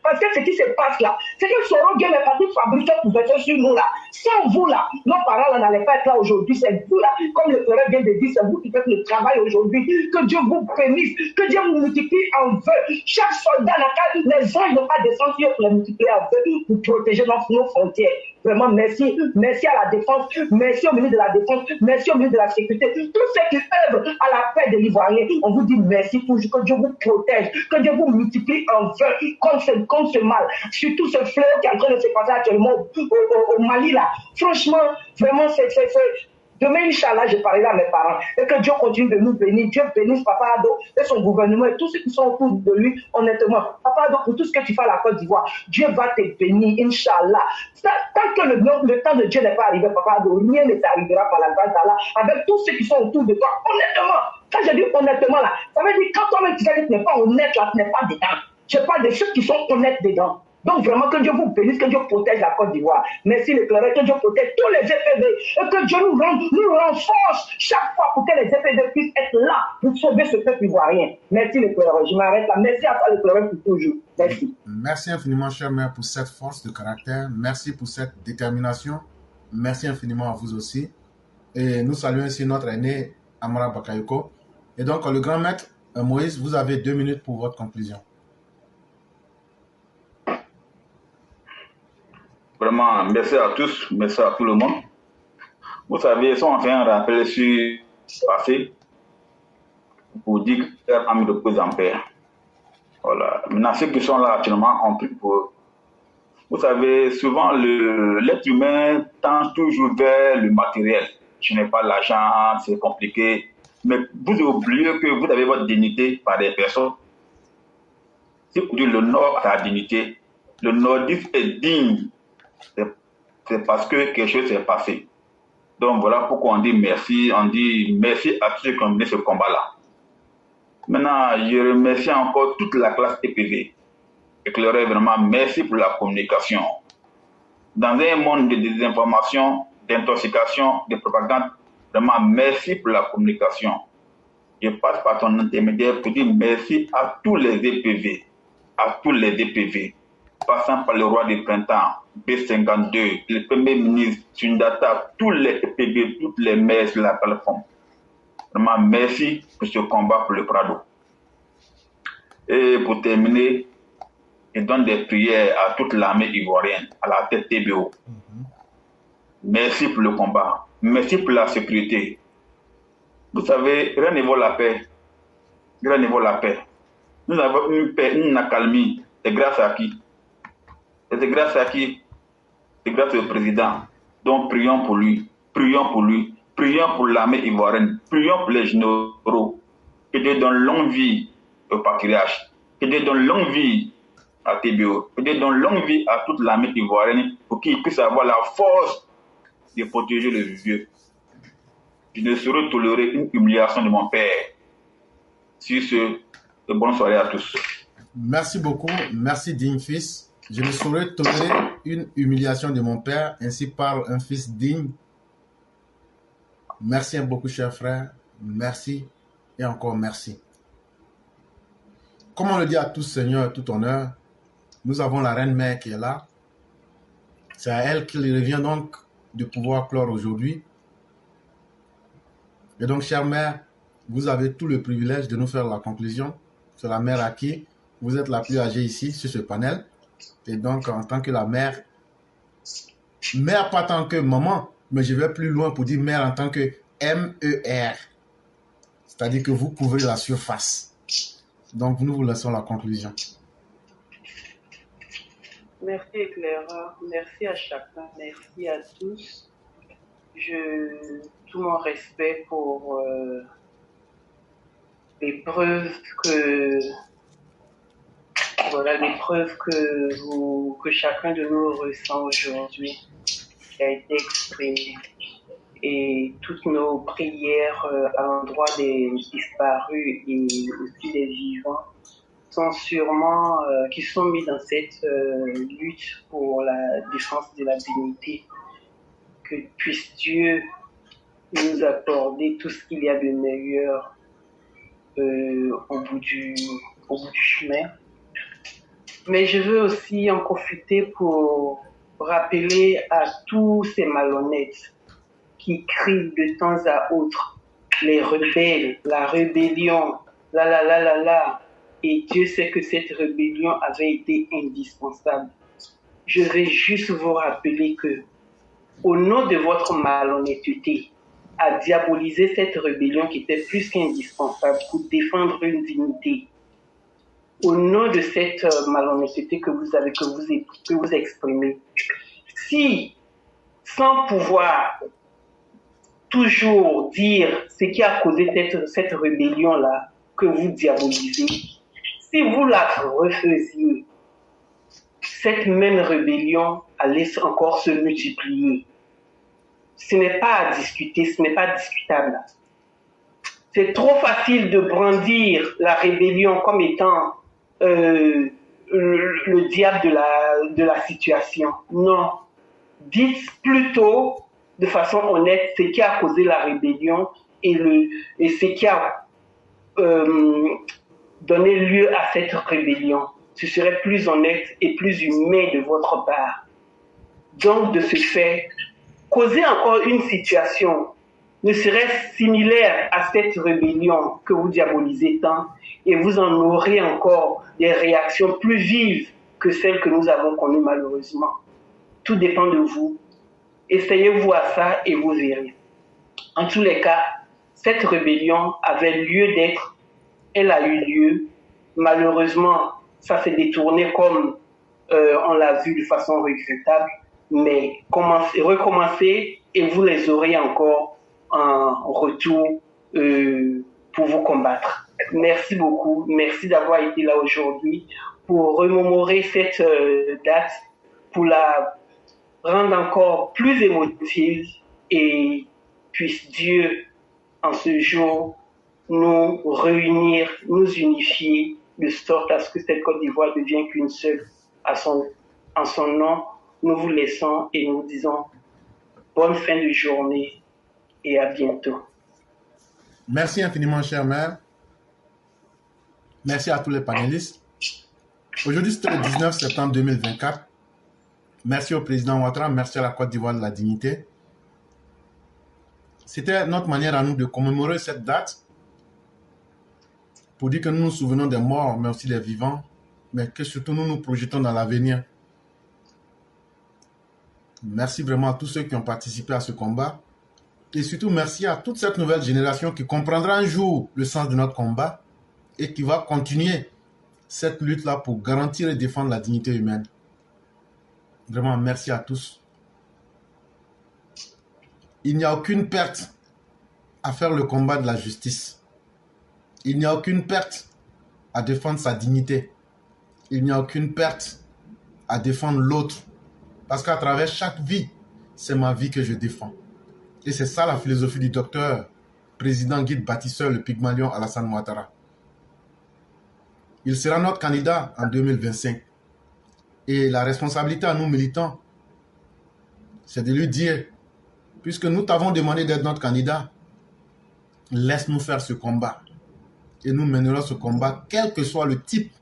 Parce que ce qui se passe là, c'est que Soro Dieu est parti fabriquer pour faire sur nous là. Sans vous là, nos parents n'allaient pas être là aujourd'hui. C'est vous là, comme le frère vient de dire, c'est vous qui faites le travail aujourd'hui. Que Dieu vous bénisse, que Dieu vous multiplie en 20. Chaque soldat, les anges n'ont pas descendu pour les multiplier en 20 pour protéger nos frontières. Vraiment, merci. Merci à la défense. Merci au ministre de la Défense. Merci au ministre de la Sécurité. Tous ceux qui œuvrent à la paix de l'Ivoirien, on vous dit merci pour que Dieu vous protège, que Dieu vous multiplie en 20 contre ce mal. Surtout ce fléau qui est en train de se passer actuellement au Mali là. Franchement, vraiment, c'est demain, Inch'Allah, je parlerai à mes parents. Et que Dieu continue de nous bénir. Dieu bénisse Papa Ado et son gouvernement et tous ceux qui sont autour de lui, honnêtement. Papa Ado, pour tout ce que tu fais à la Côte d'Ivoire, Dieu va te bénir, Inch'Allah. Tant que le temps de Dieu n'est pas arrivé, Papa Ado, rien ne t'arrivera par la grâce d'Allah avec tous ceux qui sont autour de toi. Honnêtement, quand je dis honnêtement là, ça veut dire quand toi-même tu sais que tu n'es pas honnête là, tu n'es pas dedans. Je parle de ceux qui sont honnêtes dedans. Donc vraiment que Dieu vous bénisse, que Dieu protège la Côte d'Ivoire. Merci l'éclaireur, que Dieu protège tous les EPV et que Dieu nous renforce chaque fois pour que les EPV puissent être là pour sauver ce peuple ivoirien. Merci l'éclaireur, je m'arrête là. Merci à toi l'éclaireur pour toujours. Merci. Merci infiniment, cher maire, pour cette force de caractère. Merci pour cette détermination. Merci infiniment à vous aussi. Et nous saluons ici notre aîné Amara Bakayoko. Et donc le grand maître Moïse, vous avez 2 minutes pour votre conclusion. Vraiment, merci à tous, merci à tout le monde. Vous savez, si on fait un rappel sur le passé, pour dire que l'âme repose en paix. Voilà. Maintenant, ceux qui sont là actuellement ont pris pour. Vous savez, souvent, l'être humain tend toujours vers le matériel. Je n'ai pas l'argent, c'est compliqué. Mais vous oubliez que vous avez votre dignité par des personnes. Si vous dites le Nord a sa dignité, le Nordiste est digne. C'est parce que quelque chose s'est passé. Donc voilà pourquoi on dit merci à tous ceux qui ont mené ce combat-là. Maintenant, je remercie encore toute la classe EPV. Éclaireur, vraiment, merci pour la communication. Dans un monde de désinformation, d'intoxication, de propagande, vraiment, merci pour la communication. Je passe par ton intermédiaire pour dire merci à tous les EPV, passant par le roi du printemps, B52, le premier ministre, Sundata, tous les EPV, toutes les maires sur la plateforme. Vraiment, merci pour ce combat pour le Prado. Et pour terminer, je donne des prières à toute l'armée ivoirienne, à la tête TBO. Merci pour le combat. Merci pour la sécurité. Vous savez, rien ne vaut la paix. Rien ne vaut la paix. Nous avons une paix, une accalmie. C'est grâce à qui? C'est grâce à qui? C'est grâce au président. Donc prions pour lui. Prions pour lui. Prions pour l'armée ivoirienne. Prions pour les généraux. Que Dieu donne longue vie au patriarche. Que Dieu donne longue vie à TBO. Que Dieu donne longue vie à toute l'armée ivoirienne pour qu'ils puissent avoir la force de protéger les vieux. Je ne saurais tolérer une humiliation de mon père. Sur ce, bonne soirée à tous. Merci beaucoup. Merci, digne fils. Je ne saurais tolérer une humiliation de mon père, ainsi parle un fils digne. Merci beaucoup, cher frère. Merci et encore merci. Comme on le dit à tous seigneurs, tout honneur, nous avons la reine mère qui est là. C'est à elle qu'il revient donc de pouvoir clore aujourd'hui. Et donc, chère mère, vous avez tout le privilège de nous faire la conclusion. C'est la mère à qui vous êtes la plus âgée ici, sur ce panel. Et donc, en tant que la mère pas tant que maman, mais je vais plus loin pour dire mère en tant que MER. C'est-à-dire que vous couvrez la surface. Donc, nous vous laissons la conclusion. Merci éclaireur, merci à chacun, merci à tous. Tout mon respect pour les preuves que que chacun de nous ressent aujourd'hui, qui a été exprimé, et toutes nos prières à l'endroit des disparus et aussi des vivants sont sûrement qui sont mis dans cette lutte pour la défense de la dignité. Que puisse Dieu nous accorder tout ce qu'il y a de meilleur au bout du chemin. Mais je veux aussi en profiter pour rappeler à tous ces malhonnêtes qui crient de temps à autre les rebelles, la rébellion, et Dieu sait que cette rébellion avait été indispensable. Je vais juste vous rappeler que, au nom de votre malhonnêteté, à diaboliser cette rébellion qui était plus qu'indispensable pour défendre une dignité, au nom de cette malhonnêteté que vous exprimez, si, sans pouvoir toujours dire ce qui a causé cette rébellion-là que vous diabolisez, si vous la refaisiez, cette même rébellion allait encore se multiplier. Ce n'est pas à discuter, ce n'est pas discutable. C'est trop facile de brandir la rébellion comme étant le diable de la situation. Non. Dites plutôt de façon honnête ce qui a causé la rébellion et ce qui a donné lieu à cette rébellion. Ce serait plus honnête et plus humain de votre part. Donc, de ce fait, causer encore une situation ne serait similaire à cette rébellion que vous diabolisez tant, et vous en aurez encore des réactions plus vives que celles que nous avons connues malheureusement. Tout dépend de vous. Essayez-vous à ça et vous verrez. En tous les cas, cette rébellion avait lieu d'être, elle a eu lieu. Malheureusement, ça s'est détourné comme on l'a vu de façon regrettable, mais recommencez et vous les aurez encore en retour pour vous combattre. Merci beaucoup, merci d'avoir été là aujourd'hui pour remémorer cette date, pour la rendre encore plus émotive, et puisse Dieu en ce jour nous réunir, nous unifier, de sorte à ce que cette Côte d'Ivoire devienne qu'une seule. En son nom, nous vous laissons et nous disons bonne fin de journée et à bientôt. Merci infiniment, cher maire. Merci à tous les panélistes. Aujourd'hui, c'était le 19 septembre 2024. Merci au président Ouattara, merci à la Côte d'Ivoire de la dignité. C'était notre manière à nous de commémorer cette date pour dire que nous nous souvenons des morts, mais aussi des vivants, mais que surtout nous nous projetons dans l'avenir. Merci vraiment à tous ceux qui ont participé à ce combat. Et surtout, merci à toute cette nouvelle génération qui comprendra un jour le sens de notre combat et qui va continuer cette lutte-là pour garantir et défendre la dignité humaine. Vraiment, merci à tous. Il n'y a aucune perte à faire le combat de la justice. Il n'y a aucune perte à défendre sa dignité. Il n'y a aucune perte à défendre l'autre. Parce qu'à travers chaque vie, c'est ma vie que je défends. Et c'est ça la philosophie du docteur, président guide bâtisseur, le Pygmalion Alassane Ouattara. Il sera notre candidat en 2025. Et la responsabilité à nous militants, c'est de lui dire, puisque nous t'avons demandé d'être notre candidat, laisse-nous faire ce combat. Et nous mènerons ce combat, quel que soit le type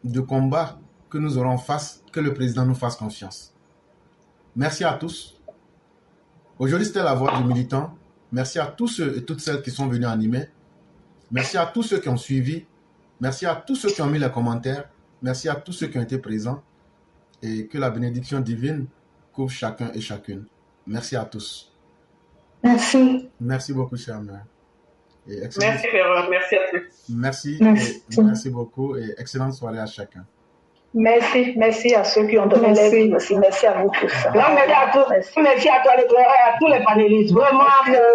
de combat que nous aurons en face, que le président nous fasse confiance. Merci à tous. Aujourd'hui, c'était la voix du militant. Merci à tous ceux et toutes celles qui sont venus animer. Merci à tous ceux qui ont suivi. Merci à tous ceux qui ont mis les commentaires. Merci à tous ceux qui ont été présents. Et que la bénédiction divine couvre chacun et chacune. Merci à tous. Merci. Merci beaucoup, chère mère. Et excellente... Merci, Ferrand. Merci à tous. Merci. Merci. Et merci beaucoup et excellente soirée à chacun. Merci à ceux qui ont donné l'aide aussi. Merci à vous tous. Merci à toi, les frères, à tous les panélistes. Vraiment, merci.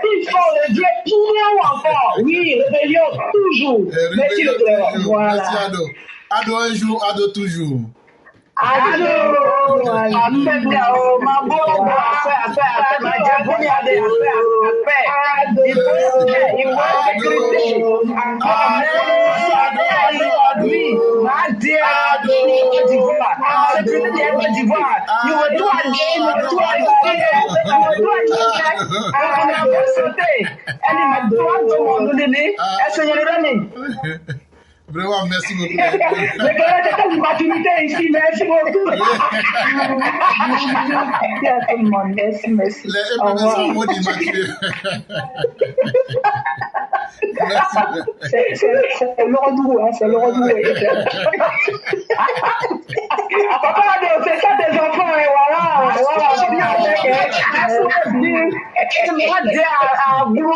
Il faut le dire toujours encore. Oui, rébellion toujours. Merci le frère. Voilà. Merci Ado. Ado un jour, Ado toujours. Vraiment, merci beaucoup. Une maturité ici, merci beaucoup. Merci à tout le monde. Merci. Les Au revoir. sont mots d'immature. Merci. C'est le retour, hein, c'est le retour. Papa, c'est ça des enfants, et voilà. Je suis bien avec. Moi, dire à vous,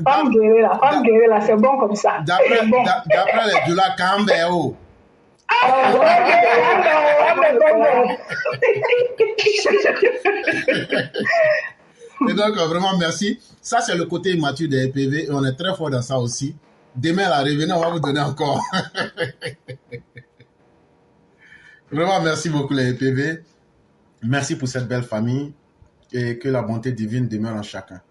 Femme guérie là, c'est bon comme ça. D'après les Dula Cambéo. Et donc, vraiment, merci. Ça, c'est le côté immature des EPV et on est très fort dans ça aussi. Demain, la revenez, on va vous donner encore. Vraiment, merci beaucoup les EPV. Merci pour cette belle famille et que la bonté divine demeure en chacun.